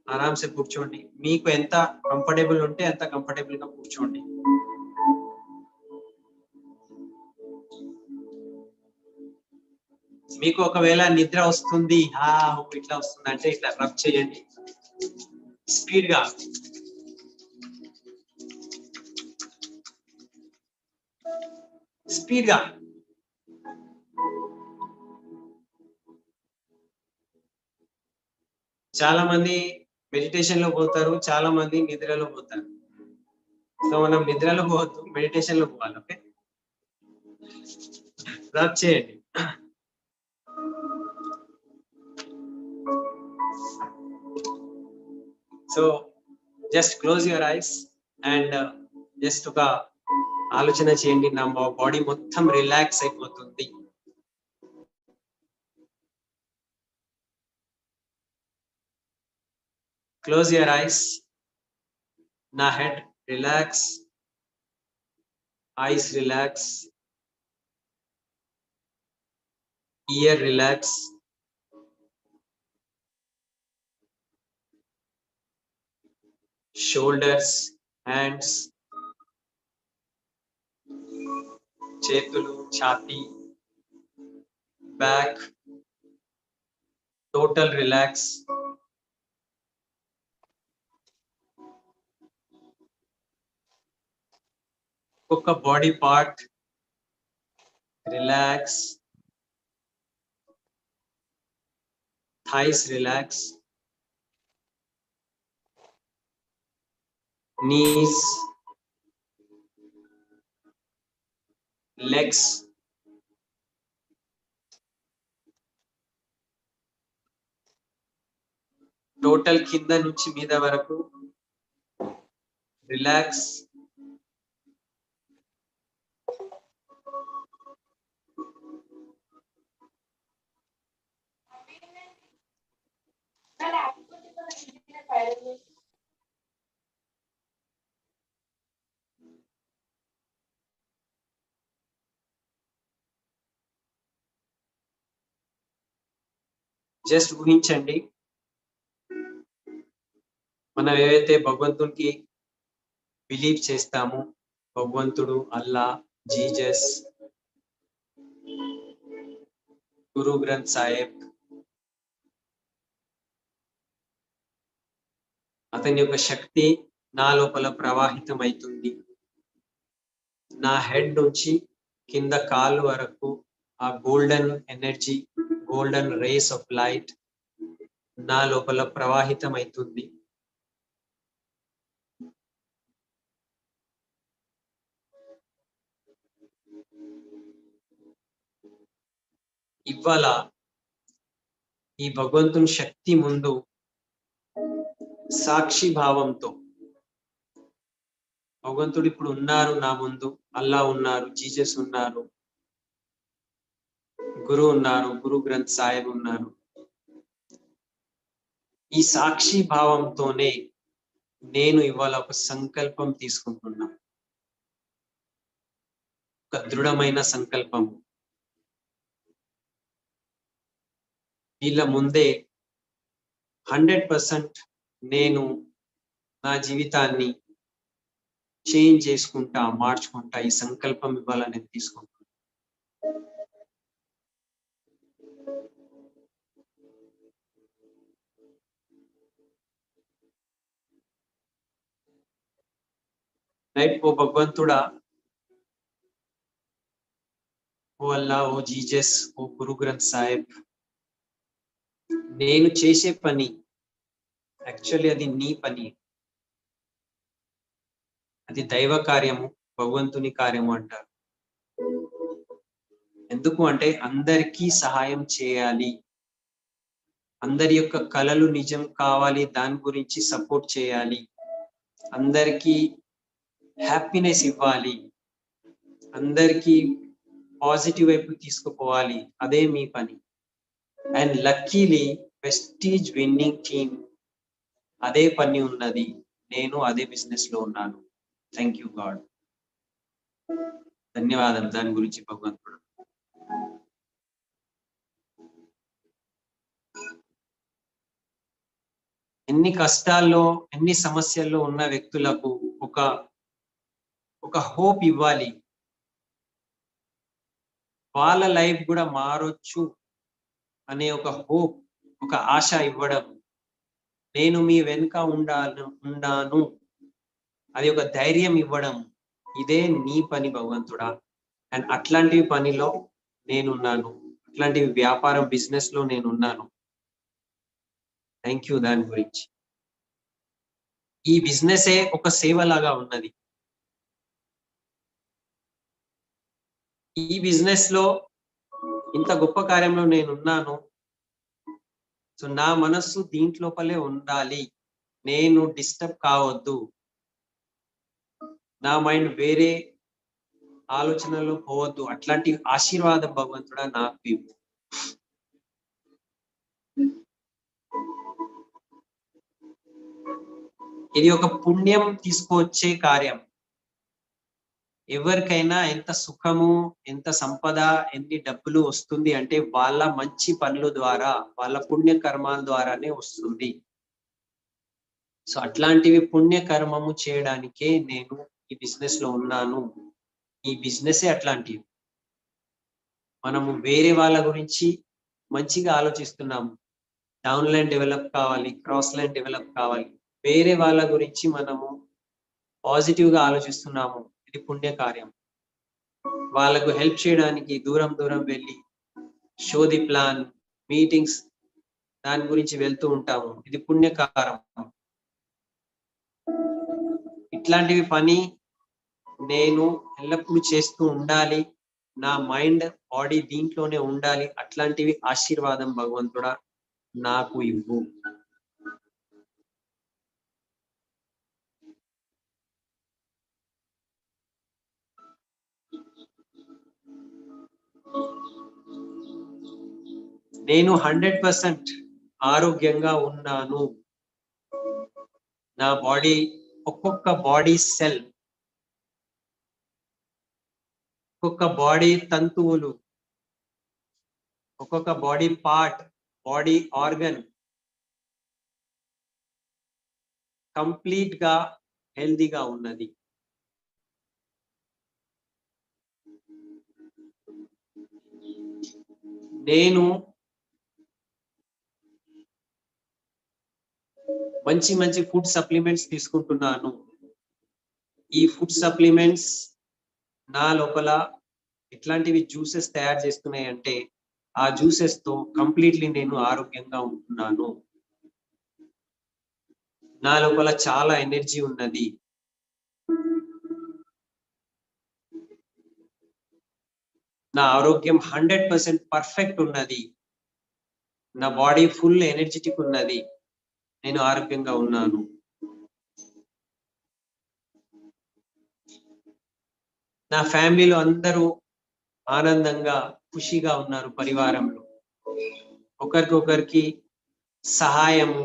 ఆరాంసే కూర్చోండి, మీకు ఎంత కంఫర్టబుల్ ఉంటే అంత కంఫర్టబుల్ గా కూర్చోండి. మీకు ఒకవేళ నిద్ర వస్తుంది, ఇట్లా వస్తుంది అంటే ఇట్లా రబ్ చేయండి స్పీడ్ గా. స్పీడ్ గా. చాలా మంది మెడిటేషన్ లో పోతారు, చాలా మంది నిద్రలో పోతారు. సో మనం నిద్రలో పోవద్దు, మెడిటేషన్ లో పోవాలి. ఓకే. రబ్ చేయండి. So just close your eyes and just ఒక ఆలోచన చేయండి, నా బాడీ మొత్తం రిలాక్స్ అయిపోతుంది. Close your eyes. నా head relax, eyes relax, ear relax, shoulders, hands, చేతులు, ఛాతీ, back, total relax. ఒక్కొక్క body part relax. thighs relax, knees, legs, total కింద నుంచి మీద వరకు రిలాక్స్. జస్ట్ ఊహించండి, మనం ఏవైతే భగవంతునికి బిలీవ్ చేస్తాము, భగవంతుడు, అల్లా, జీసస్, గురు గ్రంథ్ సాహిబ్, అతని యొక్క శక్తి నా లోపల ప్రవాహితం అవుతుంది. నా హెడ్ నుంచి కింద కాలు వరకు ఆ golden energy, golden rays of light నా లోపల ప్రవాహితం అవుతుంది. ఇవాళ ఈ భగవంతుని శక్తి ముందు సాక్షి భావంతో, భగవంతుడు ఇప్పుడు ఉన్నారు నా ముందు, అల్లా ఉన్నారు, జీసస్ ఉన్నారు, గురు ఉన్నారు, గురు గ్రంథ్ సాహిబ్ ఉన్నారు. ఈ సాక్షి భావంతోనే నేను ఇవాళ ఒక సంకల్పం తీసుకుంటున్నా, ఒక దృఢమైన సంకల్పం. వీళ్ళ ముందే 100% నేను నా జీవితాన్ని చేంజ్ చేసుకుంటా, మార్చుకుంటా. ఈ సంకల్పం ఇవాళ నేను తీసుకుంటున్నా. రైట్. ఓ భగవంతుడా, ఓ అల్లా, ఓ జీసస్, ఓ గురు గ్రంథ్ సాహిబ్, నేను చేసే పని యాక్చువల్లీ అది నీ పని, అది దైవ కార్యము, భగవంతుని కార్యము అంటారు. ఎందుకు అంటే అందరికీ సహాయం చేయాలి, అందరి యొక్క కలలు నిజం కావాలి, దాని గురించి సపోర్ట్ చేయాలి, అందరికీ హ్యాపీనెస్ ఇవ్వాలి, అందరికీ పాజిటివ్ వైపు తీసుకుపోవాలి. అదే మీ పని. And luckily prestige winning team అదే పని ఉన్నది. నేను అదే బిజినెస్ లో ఉన్నాను. Thank you God. ధన్యవాదాలు దాని గురించి భగవంతుడు. ఎన్ని కష్టాల్లో, ఎన్ని సమస్యల్లో ఉన్న వ్యక్తులకు ఒక హోప్ ఇవ్వాలి, వాళ్ళ లైఫ్ కూడా మారొచ్చు అనే ఒక హోప్, ఒక ఆశ ఇవ్వడం, నేను మీ వెనుక ఉన్నాను అది ఒక ధైర్యం ఇవ్వడం, ఇదే నీ పని భగవంతుడా. అండ్ అట్లాంటి పనిలో నేనున్నాను, అట్లాంటి వ్యాపారం బిజినెస్ లో నేనున్నాను. థ్యాంక్ యూ దాని గురించి. ఈ బిజినెసే ఒక సేవ లాగా ఉన్నది. ఈ బిజినెస్ లో ఇంత గొప్ప కార్యంలో నేనున్నాను. సో నా మనస్సు దీంట్లోపలే ఉండాలి, నేను డిస్టర్బ్ కావద్దు, నా మైండ్ వేరే ఆలోచనలు పోవద్దు. అట్లాంటి ఆశీర్వాదం భగవంతుడా నాకు ఇవ్వు. ఇది ఒక పుణ్యం తీసుకువచ్చే కార్యం. ఎవరికైనా ఎంత సుఖము, ఎంత సంపద, ఎన్ని డబ్బులు వస్తుంది అంటే వాళ్ళ మంచి పనుల ద్వారా, వాళ్ళ పుణ్య కర్మాల ద్వారానే వస్తుంది. సో అట్లాంటివి పుణ్య కర్మము చేయడానికే నేను ఈ బిజినెస్ లో ఉన్నాను. ఈ బిజినెసే అట్లాంటివి. మనము వేరే వాళ్ళ గురించి మంచిగా ఆలోచిస్తున్నాము. డౌన్ లైన్ డెవలప్ కావాలి, క్రాస్ లైన్ డెవలప్ కావాలి, వేరే వాళ్ళ గురించి మనము పాజిటివ్ గా ఆలోచిస్తున్నాము. ఇది పుణ్య కార్యం. వాళ్ళకు హెల్ప్ చేయడానికి దూరం దూరం వెళ్ళి షో ది ప్లాన్, మీటింగ్స్, దాని గురించి వెళ్తూ ఉంటాము. ఇది పుణ్యకారం. ఇట్లాంటివి పని నేను ఎల్లప్పుడూ చేస్తూ ఉండాలి. నా మైండ్, బాడీ దీంట్లోనే ఉండాలి. అట్లాంటివి ఆశీర్వాదం భగవంతుడా నాకు ఇవ్వు. నేను 100% ఆరోగ్యంగా ఉన్నాను. నా బాడీ ఒక్కొక్క బాడీ సెల్, ఒక్కొక్క బాడీ తంతువులు, ఒక్కొక్క body part, body organ complete గా హెల్దీగా ఉన్నది. నేను మంచి మంచి ఫుడ్ సప్లిమెంట్స్ తీసుకుంటున్నాను. ఈ ఫుడ్ సప్లిమెంట్స్ నా లోపల ఎట్లాంటివి జ్యూసెస్ తయారు చేస్తున్నాయి అంటే ఆ జ్యూసెస్ తో కంప్లీట్లీ నేను ఆరోగ్యంగా ఉంటున్నాను. నా లోపల చాలా ఎనర్జీ ఉన్నది. నా ఆరోగ్యం 100% పర్ఫెక్ట్ ఉన్నది. నా బాడీ ఫుల్ ఎనర్జెటిక్ ఉన్నది. నేను ఆరోగ్యంగా ఉన్నాను. నా ఫ్యామిలీలో అందరూ ఆనందంగా ఖుషిగా ఉన్నారు. పరివారంలో ఒకరికొకరికి సహాయము,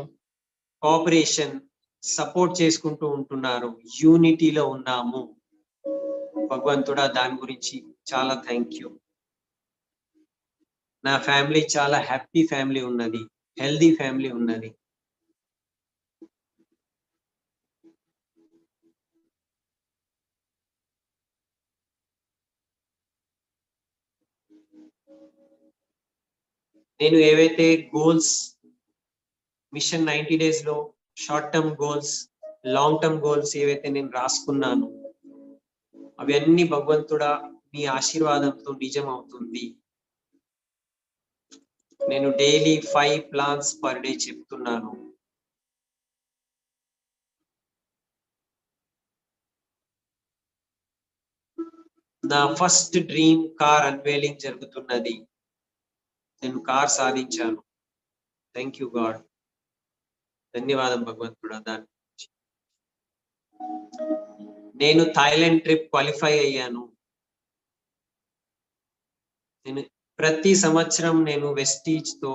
కోఆపరేషన్, సపోర్ట్ చేసుకుంటూ ఉంటున్నారు. యూనిటీలో ఉన్నాము. భగవంతుడా దాని గురించి చాలా థ్యాంక్ యూ. నా ఫ్యామిలీ చాలా హ్యాపీ ఫ్యామిలీ ఉన్నది, హెల్దీ ఫ్యామిలీ ఉన్నది. నేను ఏవైతే గోల్స్ మిషన్ 90 days లో short term goals, long term goals ఏవైతే నేను రాసుకున్నాను అవన్నీ భగవంతుడా నీ ఆశీర్వాదంతో నిజం అవుతుంది. నేను డైలీ 5 ప్లాన్స్ పర్ డే చెప్తున్నాను. నా ఫస్ట్ డ్రీమ్ కార్ అన్వేలింగ్ జరుగుతున్నది. నేను కార్ సాధించాను. Thank you God. ధన్యవాదం భగవంతుడా. దాని నేను థాయిలాండ్ ట్రిప్ క్వాలిఫై అయ్యాను. నేను ప్రతి సంవత్సరం నేను వెస్టీజ్ తో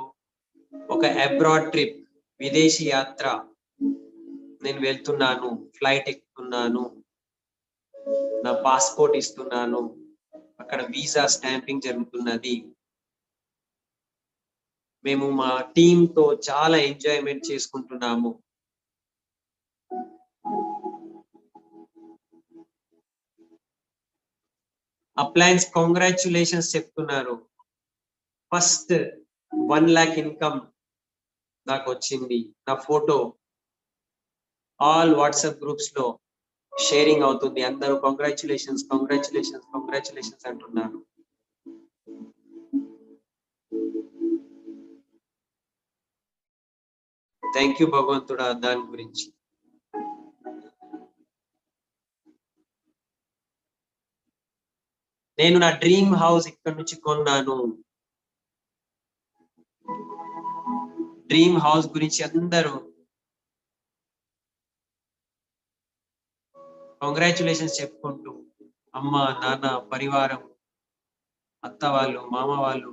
ఒక అబ్రాడ్ ట్రిప్, విదేశీ యాత్ర నేను వెళ్తున్నాను. ఫ్లైట్ ఎక్కుతున్నాను, నా పాస్పోర్ట్ ఇస్తున్నాను, అక్కడ వీసా స్టాంపింగ్ జరుగుతున్నది. మేము మా టీమ్ తో చాలా ఎంజాయ్మెంట్ చేసుకుంటున్నాము. అప్లయన్స్ కంగ్రాచులేషన్స్ చెప్తున్నారు. ఫస్ట్ 1 lakh ఇన్కమ్ నాకు వచ్చింది. నా ఫోటో ఆల్ వాట్సాప్ గ్రూప్స్ లో షేరింగ్ అవుతుంది. అందరూ కంగ్రాచులేషన్స్ కంగ్రాచులేషన్స్ కంగ్రాచులేషన్స్ అంటున్నారు. థ్యాంక్ యూ భగవంతుడా దాని గురించి. నేను నా డ్రీమ్ హౌస్ ఇక్కడ నుంచి కొన్నాను. డ్రీమ్ హౌస్ గురించి అందరూ కంగ్రాచులేషన్స్ చెప్పుకుంటూ అమ్మ, నాన్న, పరివారం, అత్త వాళ్ళు, మామ వాళ్ళు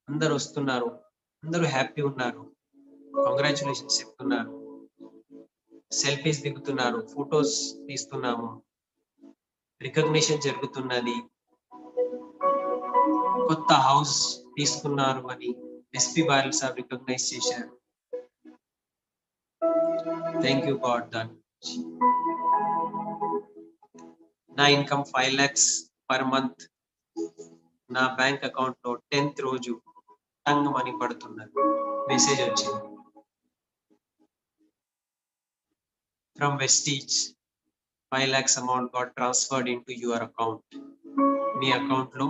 అందరు వస్తున్నారు. అందరూ హ్యాపీ ఉన్నారు. కంగ్రాచులేషన్స్ చెప్తున్నారు. సెల్ఫీస్ దిగుతున్నారు, ఫొటోస్ తీస్తున్నాము. రికగ్నిషన్ జరుగుతున్నది. కొత్త హౌస్ తీసుకున్నారు అని ఎస్పీ బారెల్ సాబ్ రికగ్నైజ్ చేశారు. Thank you God. దాని నా ఇన్కమ్ 5 lakhs పర్ మంత్. నా బ్యాంక్ అకౌంట్ లో 10th రోజు టంగ్ మనీ పడుతున్నది. మెసేజ్ వచ్చింది from Vestige. 5 lakhs amount got transferred into your account. Me account లో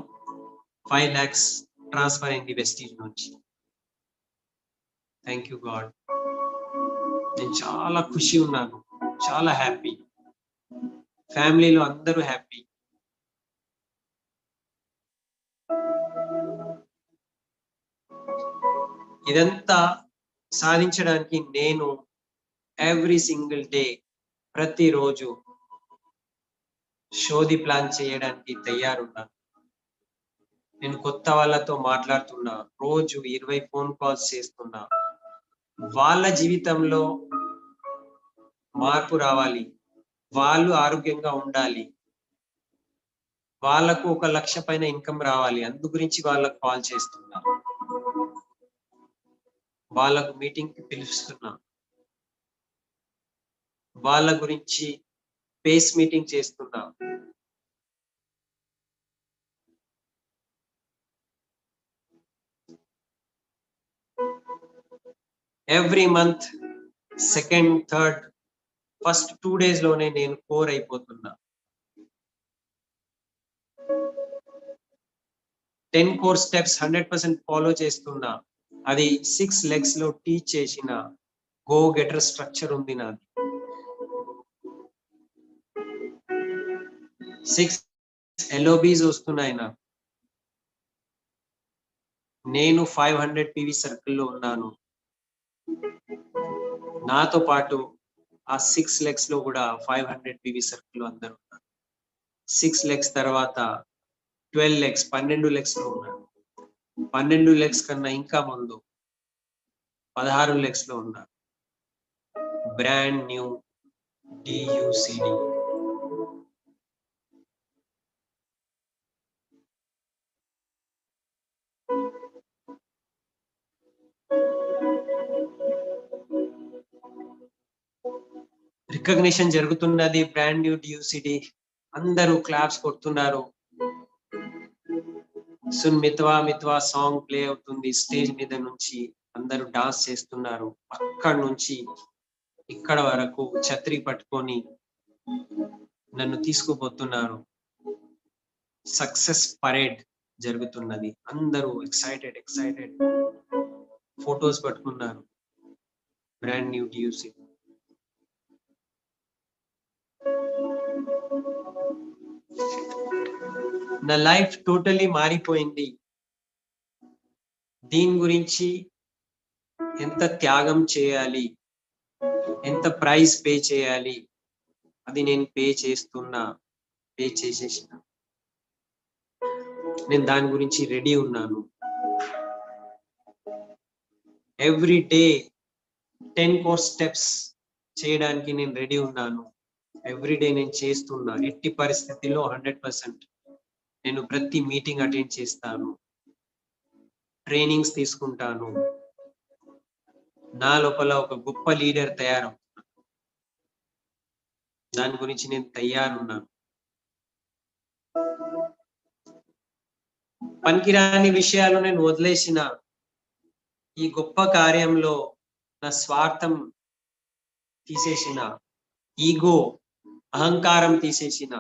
5 lakhs ట్రాన్స్ఫర్ అయింది వెస్టీజ్ నుంచి. Thank you God. నేను చాలా ఖుషి ఉన్నాను, చాలా హ్యాపీ. ఫ్యామిలీలో అందరూ హ్యాపీ. ఇదంతా సాధించడానికి నేను ఎవ్రీ సింగిల్ డే, ప్రతిరోజు షోది ప్లాన్ చేయడానికి తయారున్నాను. నేను కొత్త వాళ్ళతో మార్పు రావాలి, వాళ్ళు ఆరోగ్యంగా ఉండాలి, వాళ్ళకు 1 లక్ష పైన ఇన్కమ్ రావాలి. అందు గురించి వాళ్ళకు కాల్ చేస్తున్నా, వాళ్ళకు మీటింగ్ కి పిలుస్తున్నా, వాళ్ళ గురించి పేస్ మీటింగ్ చేస్తున్నా. Every month second, third, first 2 days లోనే నేను కోర్ అయిపోతున్నా. 10 core steps 100% ఫాలో చేస్తున్నా. అది 6 legs లో టీచ్ చేసిన గో గెటర్ స్ట్రక్చర్ ఉంది నాది. 6 LOBs వస్తున్నాయి నాకు. నేను 500 PV సర్కిల్లో ఉన్నాను. నాతో పాటు ఆ 6 legs లో కూడా 500 PV సర్కిల్ అందరూ ఉన్నారు. 6 legs తర్వాత 12 legs 12 legs లో ఉన్నారు. 12 legs కన్నా ఇంకా ముందు 16 legs లో ఉన్నారు. Brand new DUCD. రికగ్నిషన్ జరుగుతున్నది. బ్రాండ్ న్యూ DUCD అందరూ క్లాప్స్ కొడుతున్నారు. సున్ మిత్వా మిత్వా సాంగ్ ప్లే అవుతుంది స్టేజ్ మీద నుంచి, అందరూ డాన్స్ చేస్తున్నారు. అక్కడి నుంచి ఇక్కడ వరకు ఛత్రి పట్టుకొని నన్ను తీసుకుపోతున్నారు. సక్సెస్ పరేడ్ జరుగుతున్నది. అందరూ ఎక్సైటెడ్ ఫోటోస్ పట్టుకున్నారు. Brand new DUCD. నా లైఫ్ టోటలీ మారిపోయింది. దీని గురించి ఎంత త్యాగం చేయాలి, ఎంత ప్రైస్ పే చేయాలి, అది నేను పే చేసేసిన. నేను దాని గురించి రెడీ ఉన్నాను. ఎవ్రీ డే 10 core steps చేయడానికి నేను రెడీ ఉన్నాను. ఎవ్రీ డే నేను చేస్తున్నా. ఎట్టి పరిస్థితిలో 100% నేను ప్రతి మీటింగ్ అటెండ్ చేస్తాను, ట్రైనింగ్స్ తీసుకుంటాను. నా లోపల ఒక గొప్ప లీడర్ తయారవుతున్నా. దాని గురించి నేను తయారున్నాను. పనికిరాని విషయాలు నేను వదిలేసిన. ఈ గొప్ప కార్యంలో నా స్వార్థం తీసేసిన, ఈగో అహంకారం తీసేసిన,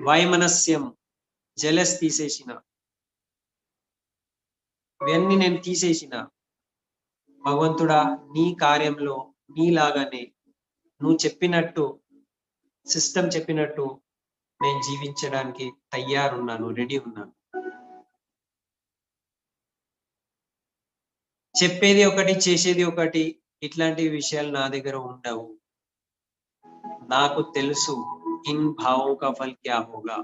వైమనస్యం జెలస్ తీసేసిన, ఇవన్నీ నేను తీసేసిన. భగవంతుడా, నీ కార్యంలో నీలాగానే నువ్వు చెప్పినట్టు, సిస్టమ్ చెప్పినట్టు నేను జీవించడానికి తయారున్నాను, రెడీ ఉన్నాను. చెప్పేది ఒకటి, చేసేది ఒకటి, ఇట్లాంటి విషయాలు నా దగ్గర ఉండవు. నాకు తెలుసు ఇన్ భావం కా ఫల్ క్యా హోగా.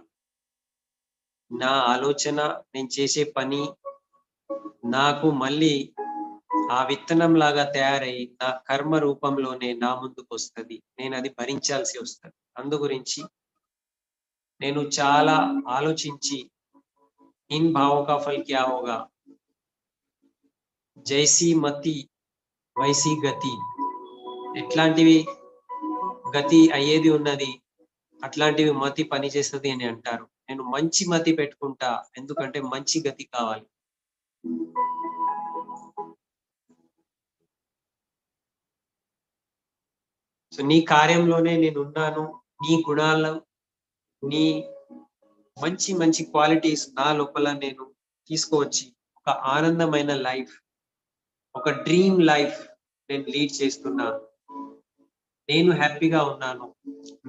నా ఆలోచన, నేను చేసే పని నాకు మళ్ళీ ఆ విత్తనం లాగా తయారై నా కర్మ రూపంలోనే నా ముందుకు వస్తుంది. నేను అది భరించాల్సి వస్తుంది. అందు గురించి నేను చాలా ఆలోచించి ఇన్ భావం కా ఫల్ క్యా హోగా, జైసీ మతి వైసీ గతి, ఎట్లాంటివి గతి అయ్యేది ఉన్నది, అట్లాంటివి మతి పనిచేస్తుంది అని అంటారు. నేను మంచి మతి పెట్టుకుంటా, ఎందుకంటే మంచి గతి కావాలి. సో నీ కార్యంలోనే నేను ఉన్నాను. నీ గుణాలు, నీ మంచి మంచి క్వాలిటీస్ నా లోపల నేను తీసుకువచ్చి ఒక ఆనందమైన లైఫ్, ఒక డ్రీమ్ లైఫ్ నేను లీడ్ చేస్తున్నా. నేను హ్యాపీగా ఉన్నాను,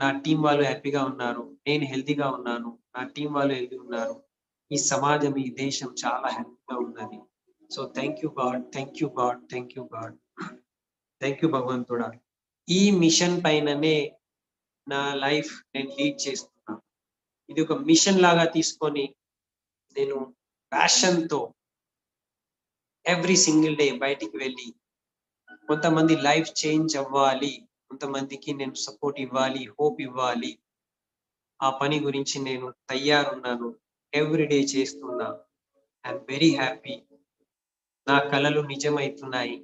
నా టీం వాళ్ళు హ్యాపీగా ఉన్నారు, నేను హెల్తీగా ఉన్నాను, నా టీం వాళ్ళు హెల్తీ ఉన్నారు, ఈ సమాజం, ఈ దేశం చాలా హ్యాపీగా ఉన్నది. So thank you God, thank you God, thank you God, thank you భగవంతుడా. ఈ మిషన్ పైననే నా లైఫ్ నేను లీడ్ చేస్తున్నా. ఇది ఒక మిషన్ లాగా తీసుకొని నేను ప్యాషన్ తో ఎవ్రీ సింగిల్ డే బయటికి వెళ్ళి కొంతమంది లైఫ్ చేంజ్ అవ్వాలి, కొంతమందికి నేను సపోర్ట్ ఇవ్వాలి, హోప్ ఇవ్వాలి. ఆ పని గురించి నేను తయారున్నాను. ఎవ్రీడే చేస్తున్నా. I'm very happy. నా కలలు నిజమైతున్నాయి.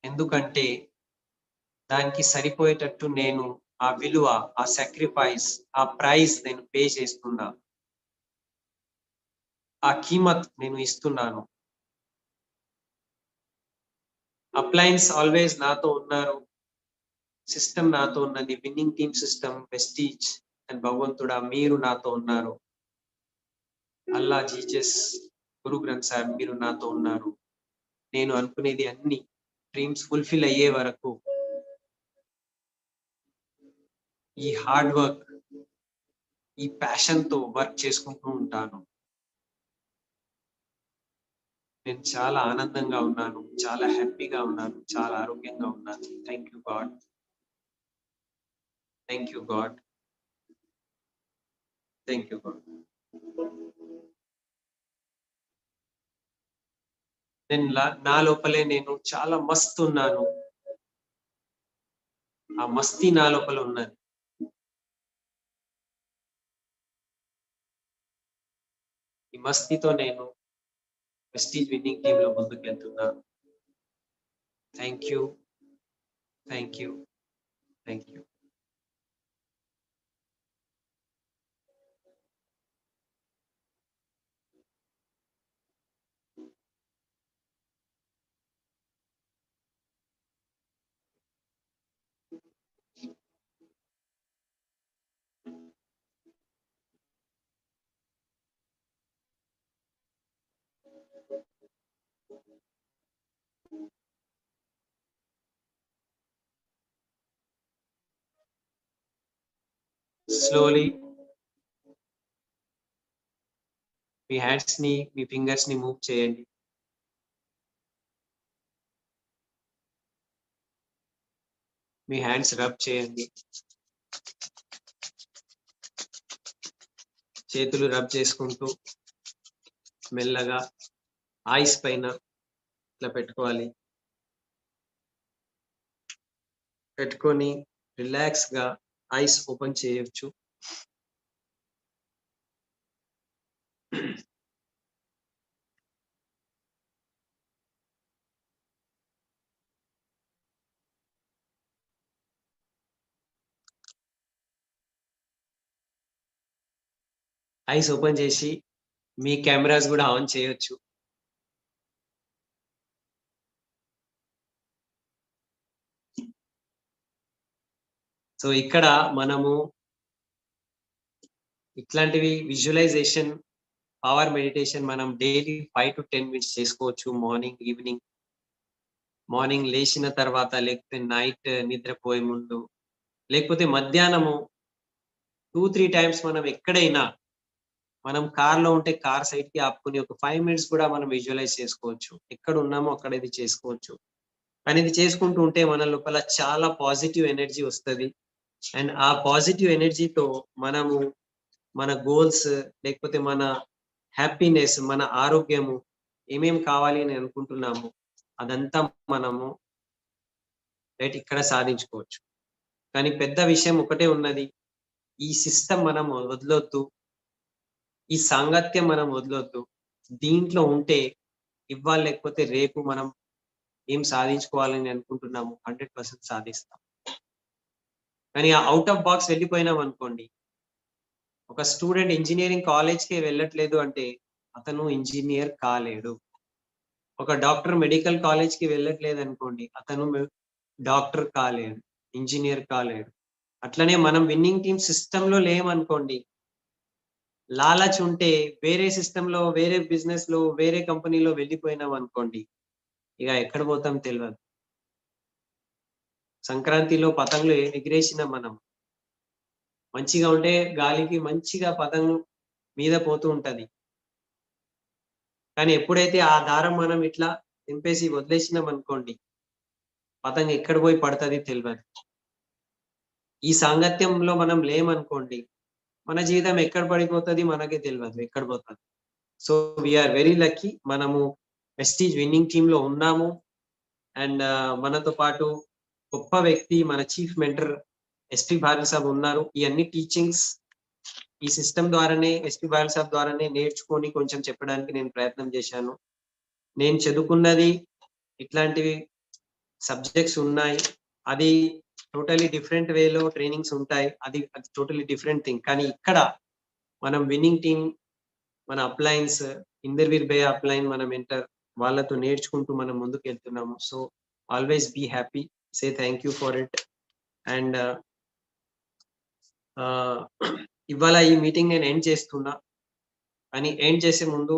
ఎందుకంటే దానికి సరిపోయేటట్టు నేను ఆ విలువ, ఆ సాక్రిఫైస్, ఆ ప్రైస్ నేను పే చేస్తున్నా. ఆ కీమత్ నేను ఇస్తున్నాను. అప్లయన్స్ ఆల్వేస్ నాతో ఉన్నారు. సిస్టమ్ నాతో ఉన్నది. Winning team system, Vestige and భగవంతుడా మీరు నాతో ఉన్నారు. అల్లా, జీసస్, గురు గ్రంథ్ సాహిబ్ మీరు నాతో ఉన్నారు. నేను అనుకునేది అన్ని డ్రీమ్స్ ఫుల్ఫిల్ అయ్యే వరకు ఈ హార్డ్ వర్క్, ఈ ప్యాషన్ తో వర్క్ చేసుకుంటూ ఉంటాను. నేను చాలా ఆనందంగా ఉన్నాను, చాలా హ్యాపీగా ఉన్నాను, చాలా ఆరోగ్యంగా ఉన్నాను. Thank you God. Thank you God. Thank you God. నేను నా లోపలే నేను చాలా మస్తు ఉన్నాను. ఆ మస్తీ నా లోపల ఉన్నది. ఈ మస్తీతో నేను వెస్టీజ్ విన్నింగ్ టీమ్ లో ముందుకెళ్తున్నాను. Thank you, thank you, thank you. Slowly మీ హ్యాండ్స్ ని, మీ ఫింగర్స్ ని మూవ్ చేయండి. మీ హ్యాండ్స్ రబ్ చేయండి. చేతులు రబ్ చేసుకుంటూ మెల్లగా ఐస్ పైన ఇట్లా పెట్టుకోవాలి. పెట్టుకొని రిలాక్స్ గా ఐస్ ఓపెన్ చేయొచ్చు. ఐస్ ఓపెన్ చేసి మీ కెమెరాస్ కూడా ఆన్ చేయొచ్చు. సో ఇక్కడ మనము ఇట్లాంటివి విజువలైజేషన్, పవర్ మెడిటేషన్ మనం డైలీ 5 to 10 minutes చేసుకోవచ్చు. మార్నింగ్, ఈవినింగ్, మార్నింగ్ లేచిన తర్వాత, లేకపోతే నైట్ నిద్రపోయే ముందు, లేకపోతే మధ్యాహ్నము 2-3 టైమ్స్ మనం ఎక్కడైనా, మనం కార్ లో ఉంటే కార్ సైడ్ కి ఆపుకుని ఒక 5 minutes కూడా మనం విజువలైజ్ చేసుకోవచ్చు. ఎక్కడ ఉన్నామో అక్కడ ఇది చేసుకోవచ్చు. కానీ ఇది చేసుకుంటూ ఉంటే మన లోపల చాలా పాజిటివ్ ఎనర్జీ వస్తుంది. అండ్ ఆ పాజిటివ్ ఎనర్జీతో మనము మన గోల్స్, లేకపోతే మన హ్యాపీనెస్, మన ఆరోగ్యము, ఏమేం కావాలి అని అనుకుంటున్నాము అదంతా మనము ఇక్కడ సాధించుకోవచ్చు. కానీ పెద్ద విషయం ఒకటే ఉన్నది, ఈ సిస్టమ్ మనం వదలొద్దు, ఈ సాంగత్యం మనం వదలొద్దు. దీంట్లో ఉంటే ఇవ్వాలి, లేకపోతే రేపు మనం ఏం సాధించుకోవాలని అనుకుంటున్నాము 100% సాధిస్తాం. కానీ ఆ అవుట్ ఆఫ్ బాక్స్ వెళ్ళిపోయినాం అనుకోండి, ఒక స్టూడెంట్ ఇంజనీరింగ్ కాలేజ్కి వెళ్ళట్లేదు అంటే అతను ఇంజనీర్ కాలేడు. ఒక డాక్టర్ మెడికల్ కాలేజ్కి వెళ్ళట్లేదు అనుకోండి, అతను డాక్టర్ కాలేడు, ఇంజనీర్ కాలేడు. అట్లనే మనం విన్నింగ్ టీమ్ సిస్టమ్ లో లేమనుకోండి, లాలచ్ ఉంటే వేరే సిస్టమ్ లో, వేరే బిజినెస్ లో, వేరే కంపెనీలో వెళ్ళిపోయినాం అనుకోండి, ఇక ఎక్కడ పోతాం తెలియదు. సంక్రాంతిలో పతంగులు ఎగిరేసిన మనం మంచిగా ఉంటే గాలికి మంచిగా పతంగు మీద పోతూ ఉంటది. కానీ ఎప్పుడైతే ఆ దారం మనం ఇట్లా తెంపేసి వదిలేసినాం అనుకోండి, పతంగ ఎక్కడ పోయి పడుతుంది తెలియదు. ఈ సాంగత్యంలో మనం లేమనుకోండి, మన జీవితం ఎక్కడ పడిపోతుంది మనకే తెలియదు, ఎక్కడ పోతుంది. సో వీఆర్ వెరీ లక్కీ, మనము వెస్టీజ్ విన్నింగ్ టీమ్ లో ఉన్నాము. అండ్ మనతో పాటు గొప్ప వ్యక్తి మన చీఫ్ మెంటర్ ఎస్పి బాలు సాబ్ ఉన్నారు. ఈ అన్ని టీచింగ్స్ ఈ సిస్టమ్ ద్వారానే, ఎస్పి బాలు సాబ్ ద్వారానే నేర్చుకొని కొంచెం చెప్పడానికి నేను ప్రయత్నం చేశాను. నేను చదువుకున్నది ఇట్లాంటివి సబ్జెక్ట్స్ ఉన్నాయి. అది టోటలీ డిఫరెంట్ వేలో ట్రైనింగ్స్ ఉంటాయి. అది టోటలీ డిఫరెంట్ థింగ్. కానీ ఇక్కడ మనం విన్నింగ్ టీమ్, మన అప్లయన్స్, ఇందర్వీర్ బే అప్లైన్, మన మెంటర్ వాళ్ళతో నేర్చుకుంటూ మనం ముందుకు వెళ్తున్నాము. So always be happy, say thank you for it. And ఇవాళ ఈ మీటింగ్ నేను ఎండ్ చేస్తున్నా. కానీ ఎండ్ చేసే ముందు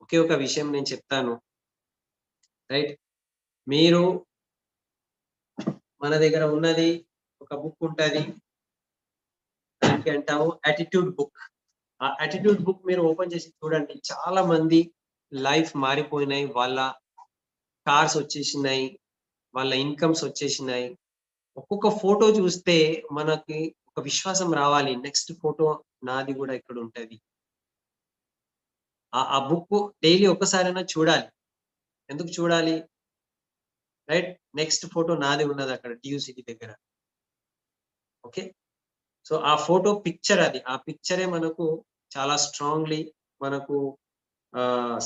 ఒకే ఒక విషయం నేను చెప్తాను. రైట్, మీరు మన దగ్గర ఉన్నది ఒక బుక్ ఉంటది, దానికి అంటాము యాటిట్యూడ్ బుక్. ఆ యాటిట్యూడ్ బుక్ మీరు ఓపెన్ చేసి చూడండి. చాలా మంది లైఫ్ మారిపోయినాయి, వాళ్ళ కార్స్ వచ్చేసినాయి, వాళ్ళ ఇన్కమ్స్ వచ్చేసినాయి. ఒక్కొక్క ఫోటో చూస్తే మనకి ఒక విశ్వాసం రావాలి, నెక్స్ట్ ఫోటో నాది కూడా ఇక్కడ ఉంటది. ఆ బుక్ డైలీ ఒక్కసారైనా చూడాలి. ఎందుకు చూడాలి? రైట్, నెక్స్ట్ ఫోటో నాది ఉన్నది అక్కడ టియు సిటీ దగ్గర. ఓకే, సో ఆ ఫోటో పిక్చర్ అది, ఆ పిక్చరే మనకు చాలా స్ట్రాంగ్లీ మనకు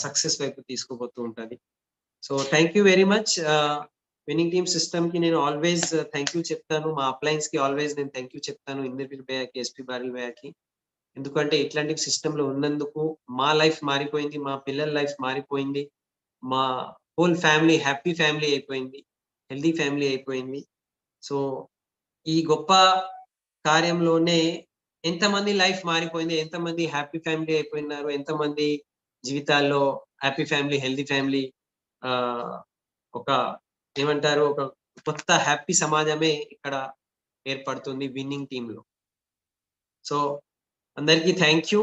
సక్సెస్ వైపు తీసుకుపోతూ ఉంటది. So thank you very much. Winning team system కి నేను ఆల్వేస్ థ్యాంక్ యూ చెప్తాను. మా అప్లయన్స్ కి ఆల్వేస్ నేను థ్యాంక్ యూ చెప్తాను, ఇంద్రవీర్ భయ్యాకి, ఎస్పి బారిల్ భయ్యాకి. ఎందుకంటే ఇట్లాంటి సిస్టమ్ లో ఉన్నందుకు మా లైఫ్ మారిపోయింది, మా పిల్లల లైఫ్ మారిపోయింది, మా హోల్ ఫ్యామిలీ హ్యాపీ ఫ్యామిలీ అయిపోయింది, హెల్దీ ఫ్యామిలీ అయిపోయింది. సో ఈ గొప్ప కార్యంలోనే ఎంతమంది లైఫ్ మారిపోయింది, ఎంతమంది హ్యాపీ ఫ్యామిలీ అయిపోయినారు, ఎంతమంది జీవితాల్లో హ్యాపీ ఫ్యామిలీ, హెల్దీ ఫ్యామిలీ, ఒక ఏమంటారు, ఒక కొత్త హ్యాపీ సమాజమే ఇక్కడ ఏర్పడుతుంది విన్నింగ్ టీమ్ లో. సో అందరికీ థ్యాంక్ యూ.